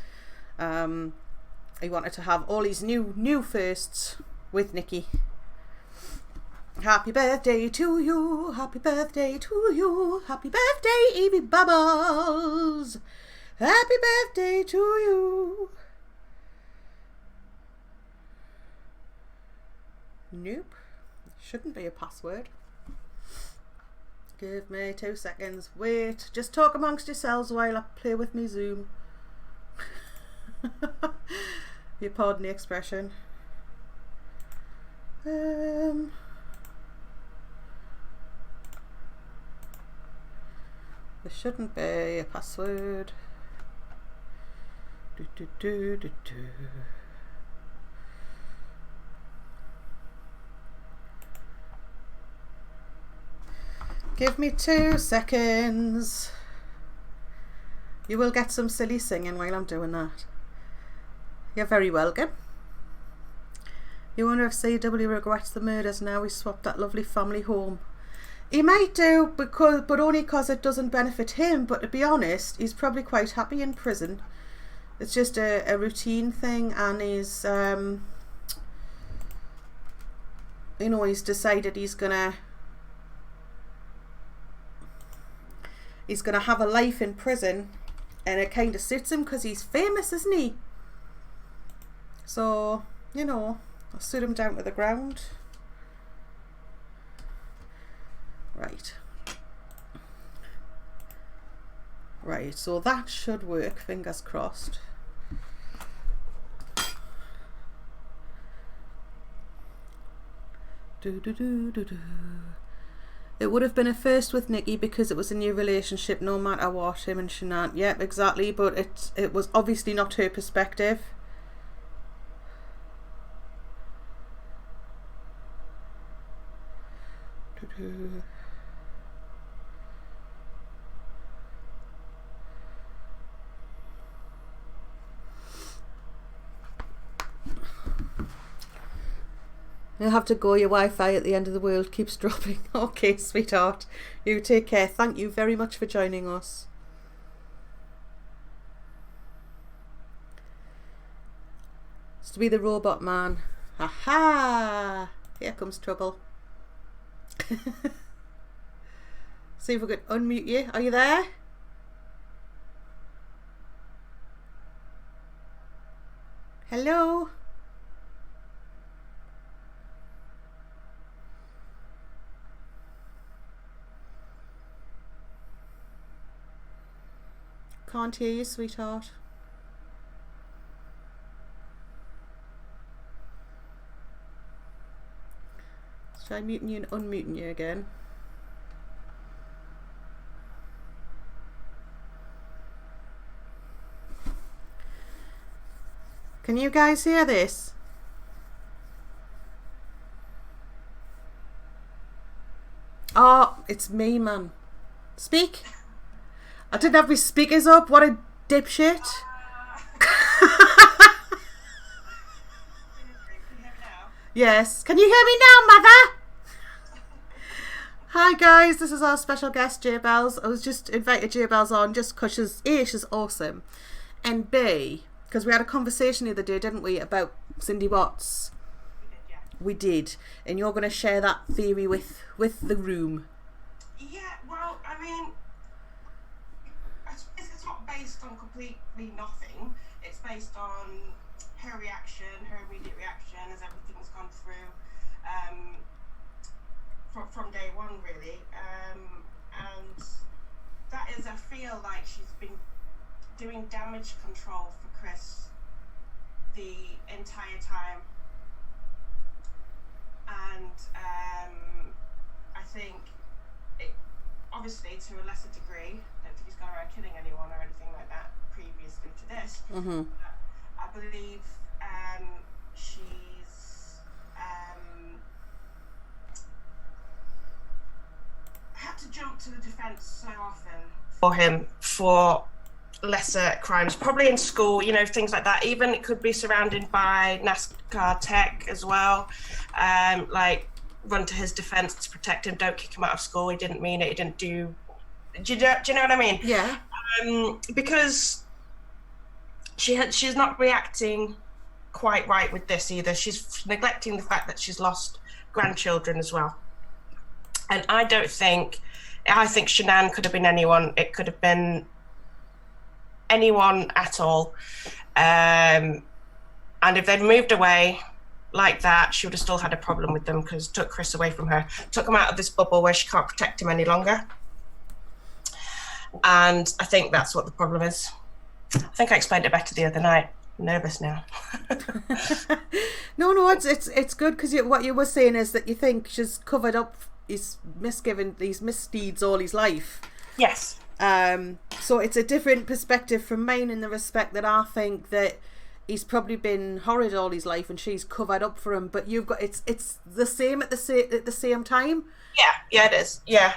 He wanted to have all his new firsts with Nikki. Happy birthday to you, happy birthday to you, happy birthday Evie Bubbles, happy birthday to you. Nope, shouldn't be a password. Give me 2 seconds, wait, just talk amongst yourselves while I play with me Zoom. You pardon the expression. There shouldn't be a password. Do, do, do, do, do. Give me 2 seconds. You will get some silly singing while I'm doing that. You're very welcome. You wonder if CW regrets the murders now we swapped that lovely family home. He might do, but only because it doesn't benefit him. But to be honest, he's probably quite happy in prison. It's just a routine thing, and he's, you know, he's decided he's gonna have a life in prison, and it kind of suits him because he's famous, isn't he? So, you know, I'll suit him down to the ground. Right. Right, so that should work, fingers crossed. Do, do, do, do, do. It would have been a first with Nikki because it was a new relationship, no matter what, him and Shanann. Yep, exactly, but it was obviously not her perspective. Do, do. You'll have to go, your Wi-Fi at the end of the world keeps dropping. Okay, sweetheart. You take care. Thank you very much for joining us. It's to be the robot man. Aha! Here comes trouble. See if we can unmute you. Are you there? Hello? Can't hear you, sweetheart. Let's try muting you and unmuting you again. Can you guys hear this? It's me, man. Speak. I didn't have my speakers up. What a dipshit. Yes. Can you hear me now, mother? Hi guys, this is our special guest, J Bells. I was just invited J Bells on just because she's awesome. And B, because we had a conversation the other day, didn't we, about Cindy Watts? We did. And you're going to share that theory with the room. Yeah, well, I mean, it's not based on completely nothing. It's based on her reaction, her immediate reaction as everything's gone through from day one, really. And that is, I feel like she's been doing damage control for Chris the entire time. And I think, obviously to a lesser degree, I don't think he's gone around killing anyone or anything like that previously to this. Mm-hmm. I believe she's had to jump to the defence so often for him for lesser crimes, probably in school, things like that. Even it could be surrounded by NASCAR tech as well, like run to his defense to protect him, don't kick him out of school, he didn't mean it, he didn't do you know what I mean? Yeah. Because she's not reacting quite right with this either. She's neglecting the fact that she's lost grandchildren as well. And I think Shanann could have been anyone. It could have been anyone at all. And if they'd moved away like that, she would have still had a problem with them, because it took Chris away from her, took him out of this bubble where she can't protect him any longer. And I think that's what the problem is. I think I explained it better the other night. I'm nervous now. No, it's good, because what you were saying is that you think she's covered up his misdeeds all his life. Yes. So it's a different perspective from mine, in the respect that I think that he's probably been horrid all his life and she's covered up for him. But you've got it's the same at the same time. Yeah, it is. Yeah.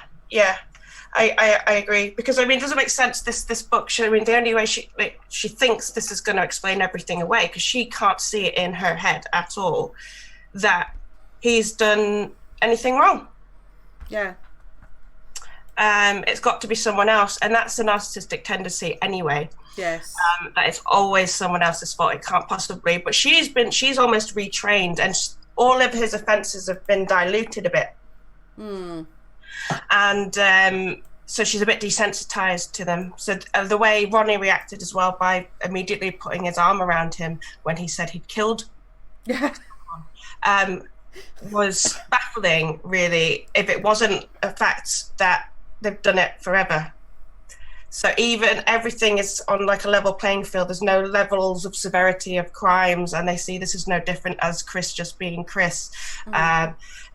I agree, because it doesn't make sense. This book. The only way she thinks this is going to explain everything away, because she can't see it in her head at all that he's done anything wrong. Yeah. It's got to be someone else, and that's a narcissistic tendency anyway. Yes. That it's always someone else's fault. It can't possibly. But she's almost retrained, and all of his offences have been diluted a bit. And so she's a bit desensitized to them. So the way Ronnie reacted as well, by immediately putting his arm around him when he said he'd killed, was baffling, really, if it wasn't a fact that they've done it forever. So even everything is on like a level playing field. There's no levels of severity of crimes, and they see this is no different as Chris just being Chris.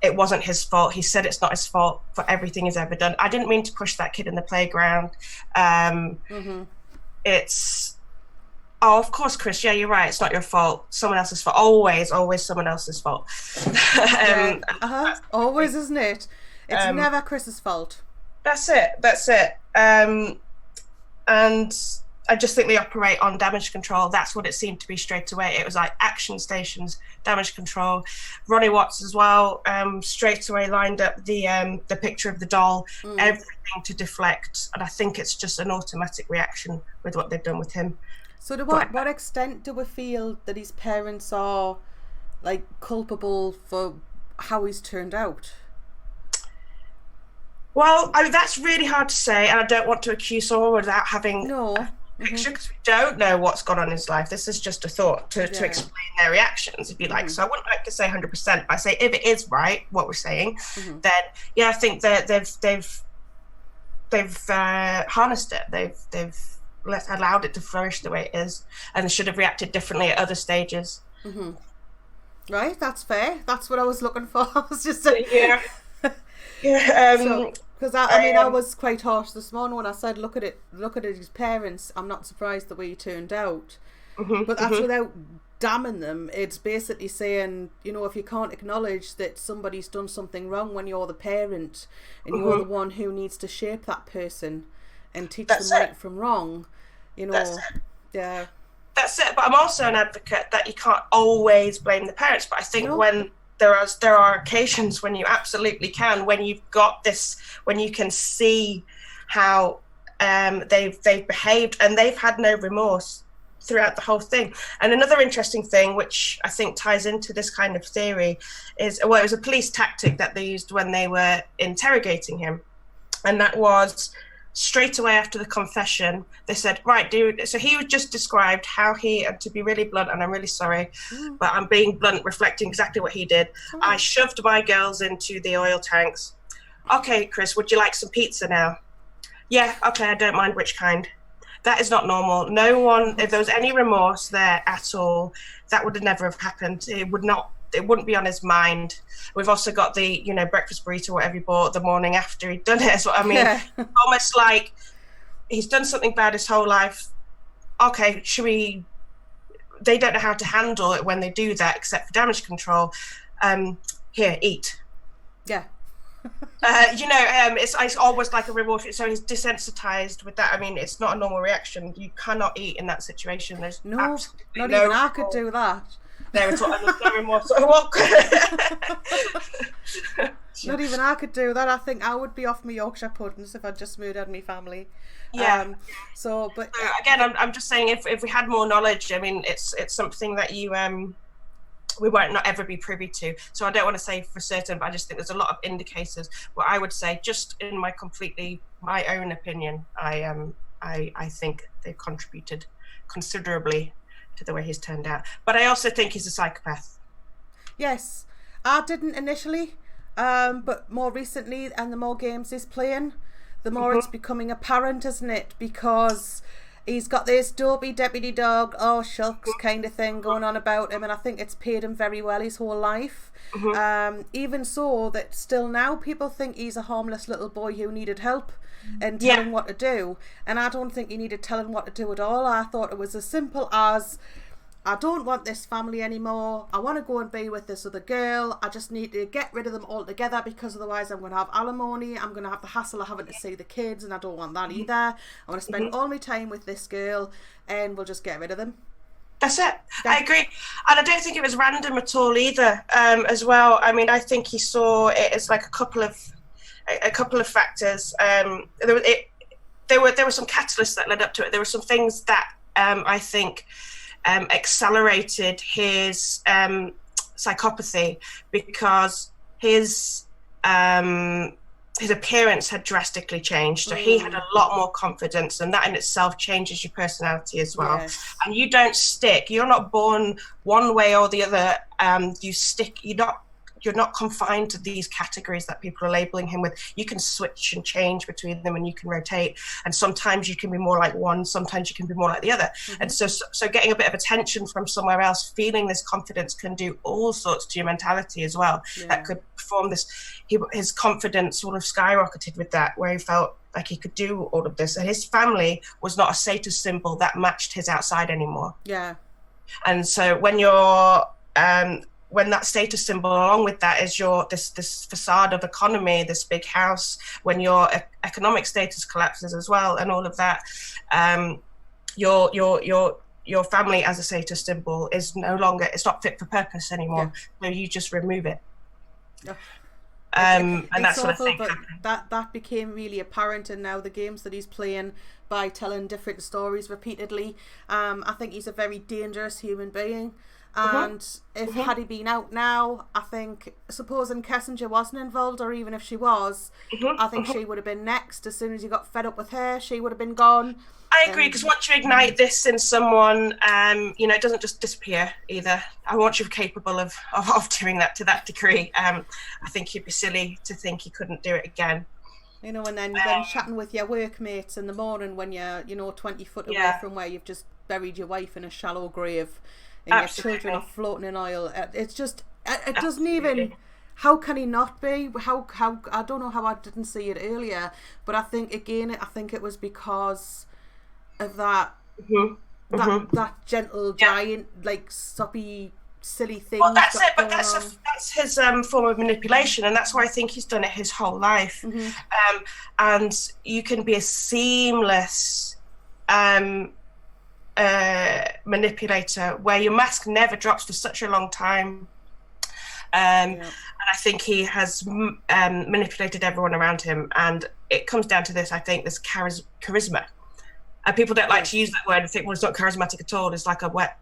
It wasn't his fault. He said it's not his fault for everything he's ever done. I didn't mean to push that kid in the playground. It's, oh, of course, Chris, yeah, you're right. It's not your fault. Someone else's fault. Always someone else's fault. Always, isn't it? It's never Chris's fault. That's it. And I just think they operate on damage control. That's what it seemed to be straight away. It was like action stations, damage control. Ronnie Watts as well, straight away lined up the picture of the doll, everything to deflect. And I think it's just an automatic reaction with what they've done with him. So to what extent do we feel that his parents are like culpable for how he's turned out? Well, that's really hard to say, and I don't want to accuse someone without having a picture, because we don't know what's gone on in his life. This is just a thought to explain their reactions, if you like. So I wouldn't like to say 100%. I say if it is right, what we're saying, then yeah, I think that they've harnessed it. They've allowed it to flourish the way it is, and they should have reacted differently at other stages. Right, that's fair. That's what I was looking for. I was just saying, because I was quite harsh this morning when I said, look at his parents. I'm not surprised the way he turned out, but that's without damning them. It's basically saying, you know, if you can't acknowledge that somebody's done something wrong when you're the parent and you're the one who needs to shape that person and teach them right from wrong, you know, yeah. That's it. But I'm also an advocate that you can't always blame the parents. But I think when there are occasions when you absolutely can, when you've got this, when you can see how they've behaved and they've had no remorse throughout the whole thing. And another interesting thing, which I think ties into this kind of theory, is, well, it was a police tactic that they used when they were interrogating him, and that was straight away after the confession, they said, right, dude, so he was just described how he, and to be really blunt, and I'm really sorry, but I'm being blunt, reflecting exactly what he did. I shoved my girls into the oil tanks. Okay, Chris, would you like some pizza now? Yeah, okay, I don't mind which kind. That is not normal. No one, if there was any remorse there at all, that would have never have happened. It wouldn't be on his mind. We've also got the, you know, breakfast burrito, whatever he bought the morning after he'd done it. So I mean, almost like he's done something bad his whole life. Okay, they don't know how to handle it when they do that, except for damage control. Here, eat. Yeah. It's almost like a reward. So he's desensitized with that. I mean, it's not a normal reaction. You cannot eat in that situation. There's not even I could do that. There is no remorse. Not even I could do that. I think I would be off my Yorkshire puddings if I just murdered my family. Yeah. So again, I'm just saying, if we had more knowledge, I mean, it's something that we won't not ever be privy to. So I don't want to say for certain, but I just think there's a lot of indicators. What I would say, just in my own opinion, I think they've contributed considerably to the way he's turned out. But I also think he's a psychopath. Yes, I didn't initially, but more recently, and the more games he's playing, the more it's becoming apparent, isn't it? Because he's got this dopey deputy dog, oh shucks kind of thing going on about him, and I think it's paid him very well his whole life. Even so that still now people think he's a harmless little boy who needed help and tell him what to do. And I don't think you need to tell him what to do at all. I thought it was as simple as, I don't want this family anymore. I want to go and be with this other girl. I just need to get rid of them altogether, because otherwise I'm going to have alimony. I'm going to have the hassle of having to see the kids, and I don't want that either. I want to spend all my time with this girl, and we'll just get rid of them. That's it. I agree. And I don't think it was random at all either, as well. I mean, I think he saw it as like a couple of factors. There were some catalysts that led up to it. There were some things that I think accelerated his psychopathy, because his appearance had drastically changed. So he had a lot more confidence, and that in itself changes your personality as well. Yes. And you don't stick. You're not born one way or the other. You stick. You're not confined to these categories that people are labeling him with. You can switch and change between them, and you can rotate. And sometimes you can be more like one, sometimes you can be more like the other. And so getting a bit of attention from somewhere else, feeling this confidence can do all sorts to your mentality as well. That could form this. His confidence sort of skyrocketed with that, where he felt like he could do all of this. And his family was not a status symbol that matched his outside anymore. Yeah. And so when you're when that status symbol along with that is your this facade of economy, this big house, when your economic status collapses as well, and all of that, your family as a status symbol is no longer, it's not fit for purpose anymore. So you just remove it. And that's what I think happened. That became really apparent, and now the games that he's playing by telling different stories repeatedly, I think he's a very dangerous human being. And if had he been out now, I think, supposing Kessinger wasn't involved, or even if she was, I think she would have been next. As soon as you got fed up with her, she would have been gone. I agree, because once you ignite this in someone, it doesn't just disappear either. I want you capable of doing that to that degree. I think you'd be silly to think you couldn't do it again. And then chatting with your workmates in the morning when you're 20 foot away from where you've just buried your wife in a shallow grave. And your children are floating in oil. It's just, it doesn't even, how can he not be? How I don't know how I didn't see it earlier, but I think it was because of that that gentle giant, like soppy, silly thing. Well, that's it, but that's his form of manipulation, and that's why I think he's done it his whole life. And you can be a seamless manipulator where your mask never drops for such a long time. And I think he has manipulated everyone around him, and it comes down to this. I think this charisma. And people don't like to use that word and think, well, it's not charismatic at all. It's like a wet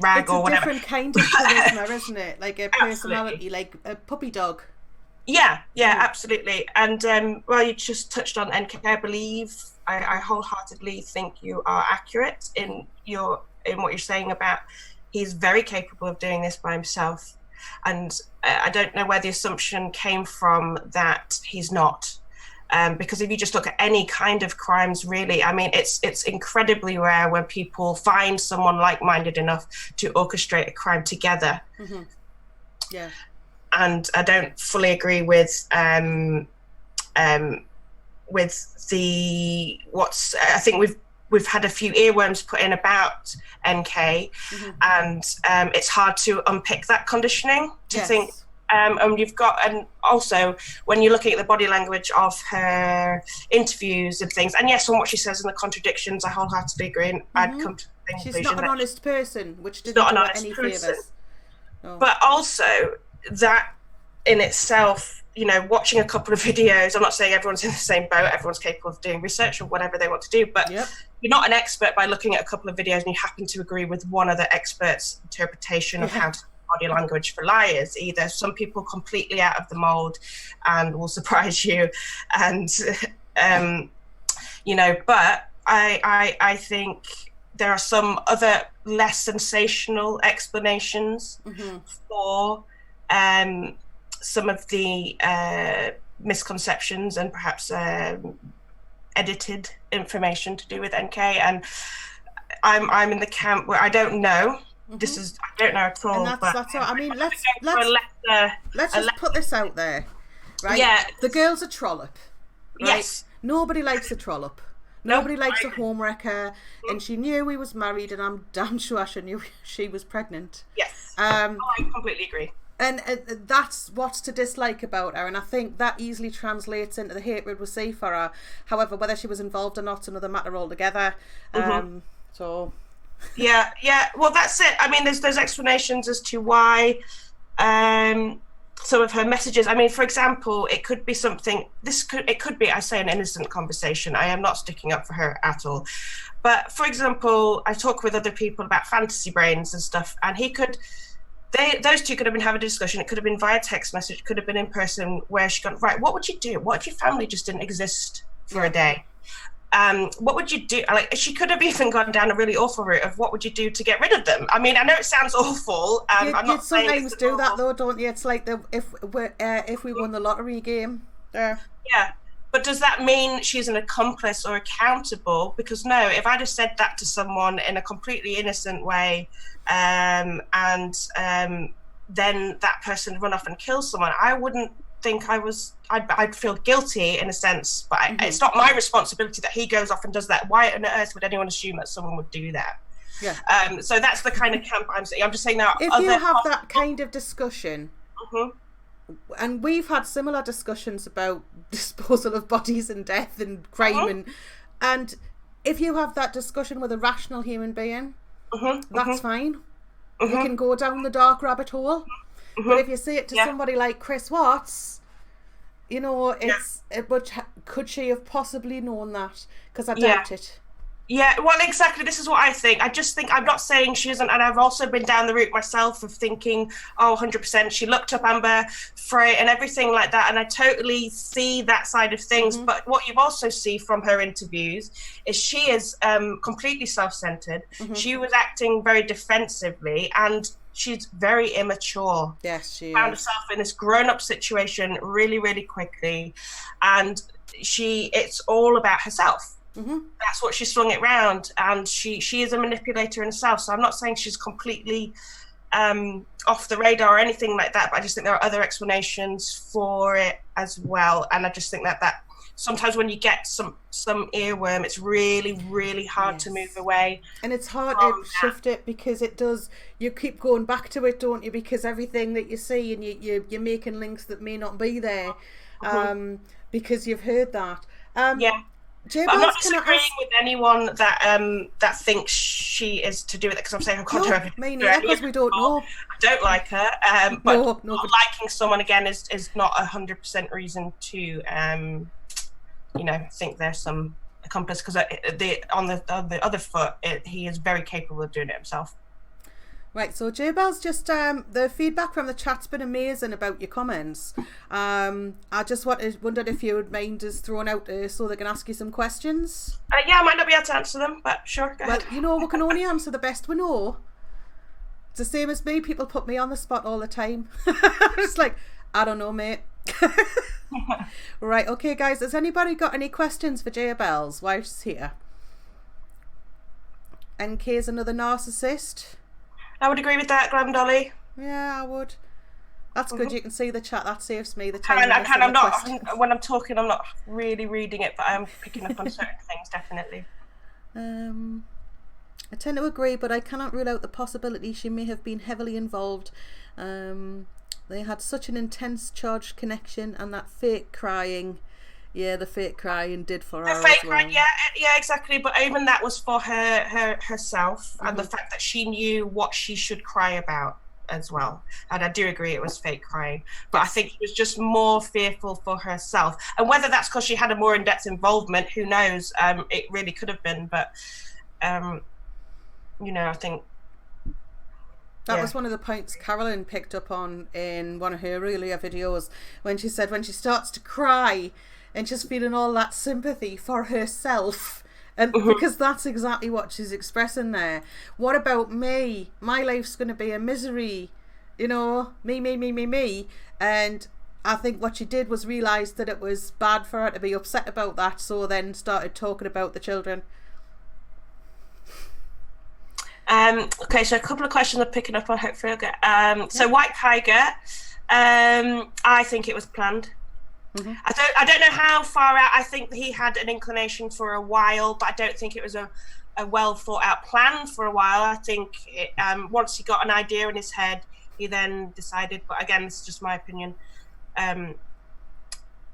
rag or whatever. It's a different kind of charisma, isn't it? Like a personality, like a puppy dog. Yeah, absolutely. And well, you just touched on NK. I believe I wholeheartedly think you are accurate in what you're saying about he's very capable of doing this by himself. And I don't know where the assumption came from that he's not. Because if you just look at any kind of crimes, really, I mean, it's incredibly rare when people find someone like-minded enough to orchestrate a crime together. Yeah. And I don't fully agree with I think we've had a few earworms put in about NK, and it's hard to unpick that conditioning to think. And you've got, and also when you're looking at the body language of her interviews and things, and yes, on what she says and the contradictions, I wholeheartedly agree, and I'd come to the conclusion she's not an honest person, which didn't not do an her honest any person. favours. But also that in itself, you know, watching a couple of videos, I'm not saying everyone's in the same boat, everyone's capable of doing research or whatever they want to do, but you're not an expert by looking at a couple of videos and you happen to agree with one other expert's interpretation of how to body language for liars either. Some people completely out of the mold and will surprise you, and you know, but I think there are some other less sensational explanations for some of the misconceptions and perhaps edited information to do with NK, and I'm in the camp where I don't know. This is, I don't know at all. And that's all. I mean, let's just letter. put this out there, right? Yeah. The girl's a trollop, right? Yes. Nobody likes a trollop. Nobody likes a homewrecker, and she knew he was married, and I'm damn sure she knew she was pregnant. Yes. I completely agree. And that's what's to dislike about her, and I think that easily translates into the hatred we see for her. However, whether she was involved or not's another matter altogether. So. Yeah. Well, that's it. I mean, there's explanations as to why some of her messages. I mean, for example, it could be something. It could be, I say, an innocent conversation. I am not sticking up for her at all. But for example, I talk with other people about fantasy brains and stuff, and those two could have been having a discussion. It could have been via text message. It could have been in person, where she gone, right, what would you do? What if your family just didn't exist for a day? What would you do? Like, she could have even gone down a really awful route of what would you do to get rid of them? I mean, I know it sounds awful. I'm not saying sometimes do that though, don't you? It's like if we won the lottery game. Yeah. But does that mean she's an accomplice or accountable? Because no, if I just said that to someone in a completely innocent way, and then that person run off and kill someone, I wouldn't think I'd feel guilty in a sense, but it's not my responsibility that he goes off and does that. Why on earth would anyone assume that someone would do that? Yeah. So that's the kind of camp I'm saying. I'm just saying that if you have that kind of discussion, and we've had similar discussions about disposal of bodies and death and crime, and if you have that discussion with a rational human being, that's fine. You can go down the dark rabbit hole. But if you say it to somebody like Chris Watts, you know, but could she have possibly known that? Because I doubt it. Yeah, well, exactly. This is what I think. I just think, I'm not saying she isn't, and I've also been down the route myself of thinking, 100%, she looked up Amber Frey and everything like that, and I totally see that side of things. But what you also see from her interviews is she is completely self-centered. She was acting very defensively, and she's very immature. Yes, she found herself in this grown-up situation really, really quickly, and it's all about herself. That's what she swung it round, and she is a manipulator in herself. So I'm not saying she's completely off the radar or anything like that, but I just think there are other explanations for it as well, and I just think that sometimes when you get some earworm, it's really hard to move away. And it's hard to shift it, because it does, you keep going back to it, don't you, because everything that you see, and you're making links that may not be there, because you've heard that. But I'm not disagreeing with anyone that thinks she is to do with it, because I'm saying I can't do everything. Me neither, because we don't know. I don't like her, but not liking someone again is not 100% reason to, you know, think there's some accomplice. Because on the other foot, he is very capable of doing it himself. Right, so J-Bell's just, the feedback from the chat's been amazing about your comments. I just wondered if you would mind us throwing out so they can ask you some questions. Yeah, I might not be able to answer them, but sure, go ahead. Well, you know, we can only answer the best we know. It's the same as me, people put me on the spot all the time. It's like, I don't know, mate. Right, okay guys, has anybody got any questions for J-Bells while she's here? NK's another narcissist. I would agree with that, Glam Dolly. Yeah, I would. That's good. You can see the chat. That saves me the time. time. I'm not, when I'm talking, I'm not really reading it, but I'm picking up on certain things, definitely. I tend to agree, but I cannot rule out the possibility she may have been heavily involved. They had such an intense charged connection, and that fake crying. Yeah, the fake crying did for her. The fake crying, yeah, exactly. But even that was for herself, and the fact that she knew what she should cry about as well. And I do agree it was fake crying, but I think she was just more fearful for herself. And whether that's because she had a more in-depth involvement, who knows? It really could have been, but you know, I think that was one of the points Carolyn picked up on in one of her earlier videos, when she said when she starts to cry and just feeling all that sympathy for herself, and because that's exactly what she's expressing there. What about me? My life's going to be a misery, you know, me. And I think what she did was realise that it was bad for her to be upset about that, so then started talking about the children. Okay, so a couple of questions I'm picking up on, hopefully I'll get. So White Tiger, I think it was planned. I don't know how far out. I think he had an inclination for a while, but I don't think it was a well thought out plan for a while. I think once he got an idea in his head, he then decided, but again, this is just my opinion,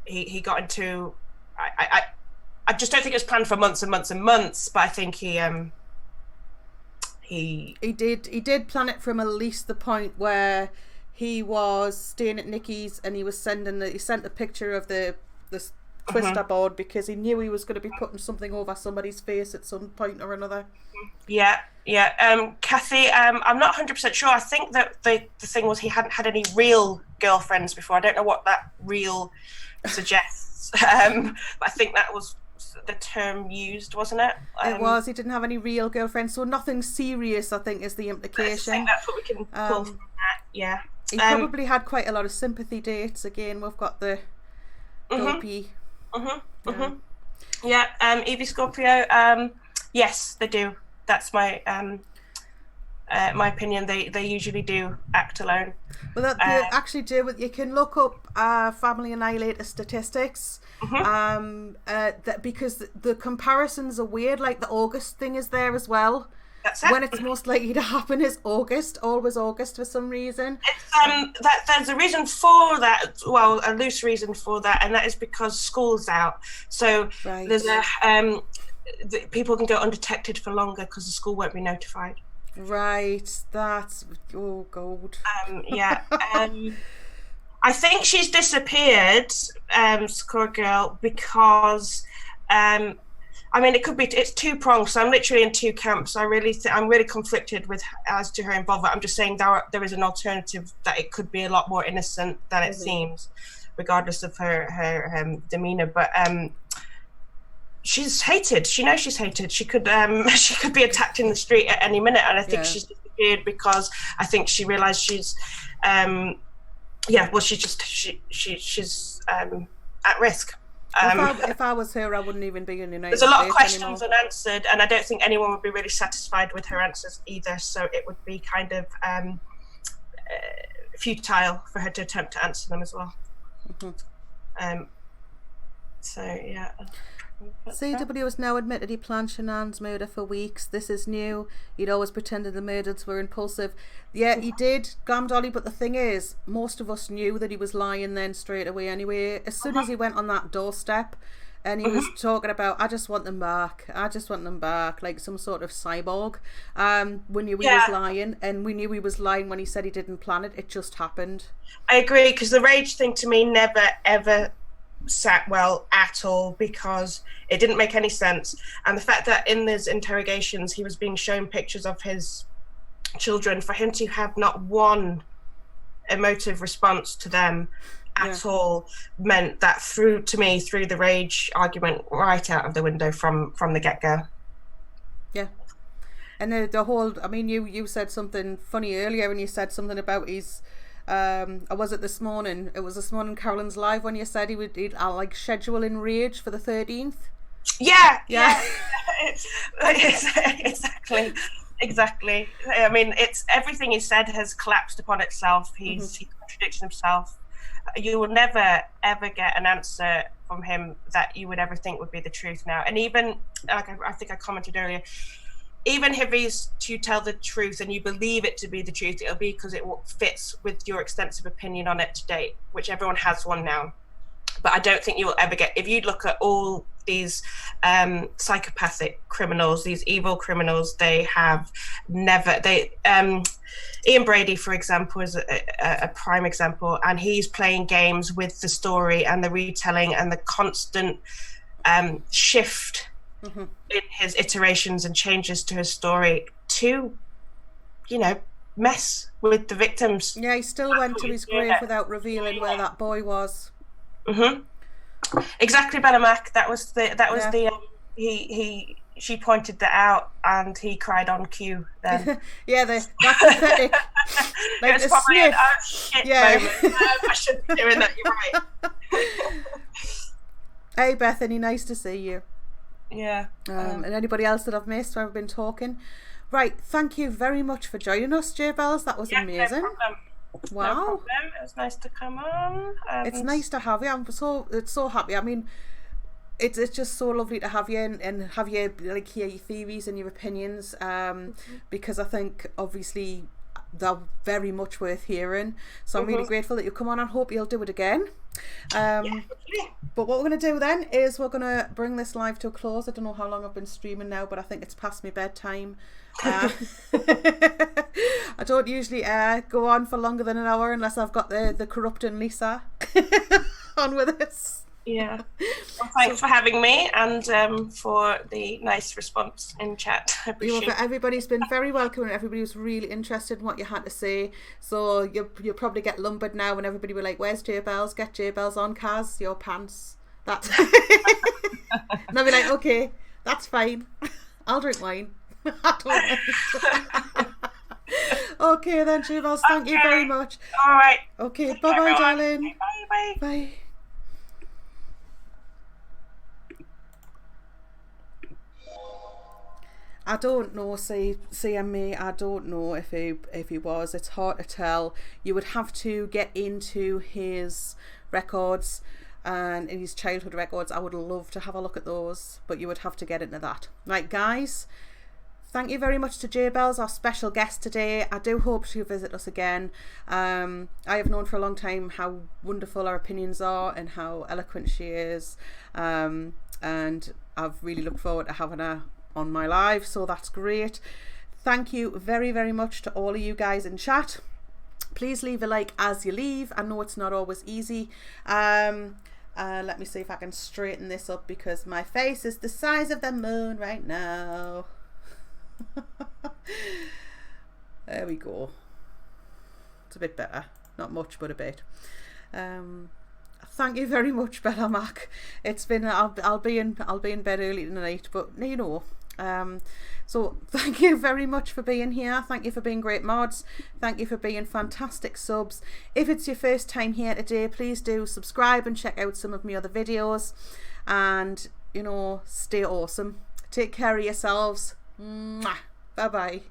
he got into, I just don't think it was planned for months and months and months, but I think he did plan it from at least the point where he was staying at Nikki's, and he sent the picture of the twister board, because he knew he was going to be putting something over somebody's face at some point or another. Yeah. Kathy, I'm not 100% sure. I think that the thing was he hadn't had any real girlfriends before. I don't know what that real suggests, but I think that was the term used, wasn't it? It was. He didn't have any real girlfriends, so nothing serious, I think, is the implication. I think that's what we can pull from that. Yeah. He probably had quite a lot of sympathy dates. Again, we've got the dopey. Yeah. Evie Scorpio. Yes, they do. That's my my opinion. They usually do act alone. Well, they actually do. You can look up Family Annihilator statistics. Because the comparisons are weird. Like the August thing is there as well. That's it. When it's most likely to happen is August, always August for some reason. It's there's a reason for that. Well, a loose reason for that, and that is because school's out. So there's a people can go undetected for longer because the school won't be notified. Right. That's gold. Yeah. I think she's disappeared, Score Girl, because I mean, it's two-pronged, so I'm literally in two camps. I'm really conflicted as to her involvement. I'm just saying there is an alternative, that it could be a lot more innocent than it seems, regardless of her demeanor. But she's hated. She knows she's hated. She could be attacked in the street at any minute, and I think she's disappeared because I think she realised she's she's at risk. If I was her, I wouldn't even be in the United States. There's a lot of questions unanswered, and I don't think anyone would be really satisfied with her answers either. So it would be kind of futile for her to attempt to answer them as well. So yeah. CW has now admitted he planned Shanann's murder for weeks. This is new. He'd always pretended the murders were impulsive. Yeah, he did, Glam Dolly, but the thing is, most of us knew that he was lying then straight away anyway. As soon as he went on that doorstep and he was talking about, I just want them back, like some sort of cyborg. We knew he was lying, and we knew he was lying when he said he didn't plan it. It just happened. I agree, because the rage thing to me never, ever sat well at all, because it didn't make any sense. And the fact that in these interrogations he was being shown pictures of his children, for him to have not one emotive response to them at all, meant that threw the rage argument right out of the window from the get-go. Yeah. And the whole, I mean, you said something funny earlier when you said something about his or was it this morning? It was this morning, Carolyn's Live, when you said he'd like schedule in rage for the 13th. Yeah. Exactly. I mean, it's everything he said has collapsed upon itself. He's contradicting himself. You will never ever get an answer from him that you would ever think would be the truth now. And even, like I think I commented earlier, even if he's to tell the truth and you believe it to be the truth, it'll be because it fits with your extensive opinion on it to date, which everyone has one now. But I don't think you will ever get, if you look at all these psychopathic criminals, these evil criminals, they have never, Ian Brady, for example, is a prime example, and he's playing games with the story and the retelling and the constant shift in his iterations and changes to his story to, mess with the victims. Yeah, he still went to his grave without revealing where that boy was. Exactly, Bella Mac. She pointed that out, and he cried on cue. Then, that's pathetic. Like it was probably an shit moment. I shouldn't be doing that. You're right. Hey, Bethany, nice to see you. Yeah. And anybody else that I've missed while I've been talking. Right, thank you very much for joining us, J Bells. That was amazing. No problem. Wow. No problem. It was nice to come on. It's nice to have you. I'm so happy. I mean, it's just so lovely to have you and have you hear your theories and your opinions, because I think obviously they're very much worth hearing. So I'm really grateful that you come on, and hope you'll do it again. But what we're going to do then is we're going to bring this live to a close. I don't know how long I've been streaming now, but I think it's past my bedtime. I don't usually go on for longer than an hour unless I've got the corrupting Lisa on with us. Yeah. Well, thanks for having me, and for the nice response in chat. I appreciate it. Everybody's been very welcome, and everybody was really interested in what you had to say. So you'll probably get lumbered now, and everybody will be like, "Where's J Bells? Get J Bells on, Kaz, your pants." That's and I'll be like, "Okay, that's fine. I'll drink wine." I don't mind. Okay then, J Bells. Thank you very much. All right. Okay. Bye bye, darling. Bye. Bye. I don't know, CME, I don't know if he was. It's hard to tell. You would have to get into his records and in his childhood records. I would love to have a look at those, but you would have to get into that. Right, guys, thank you very much to J Bells, our special guest today. I do hope she'll visit us again. I have known for a long time how wonderful her opinions are and how eloquent she is, and I've really looked forward to having her on my live, so that's great. Thank you very, very much to all of you guys in chat. Please leave a like as you leave. I know it's not always easy. Let me see if I can straighten this up, because my face is the size of the moon right now. There we go. It's a bit better. Not much, but a bit. Thank you very much, Bella Mac. It's been I'll be in bed early tonight, but so thank you very much for being here. Thank you for being great mods. Thank you for being fantastic subs. If it's your first time here today, please do subscribe and check out some of my other videos, and stay awesome. Take care of yourselves. Bye bye.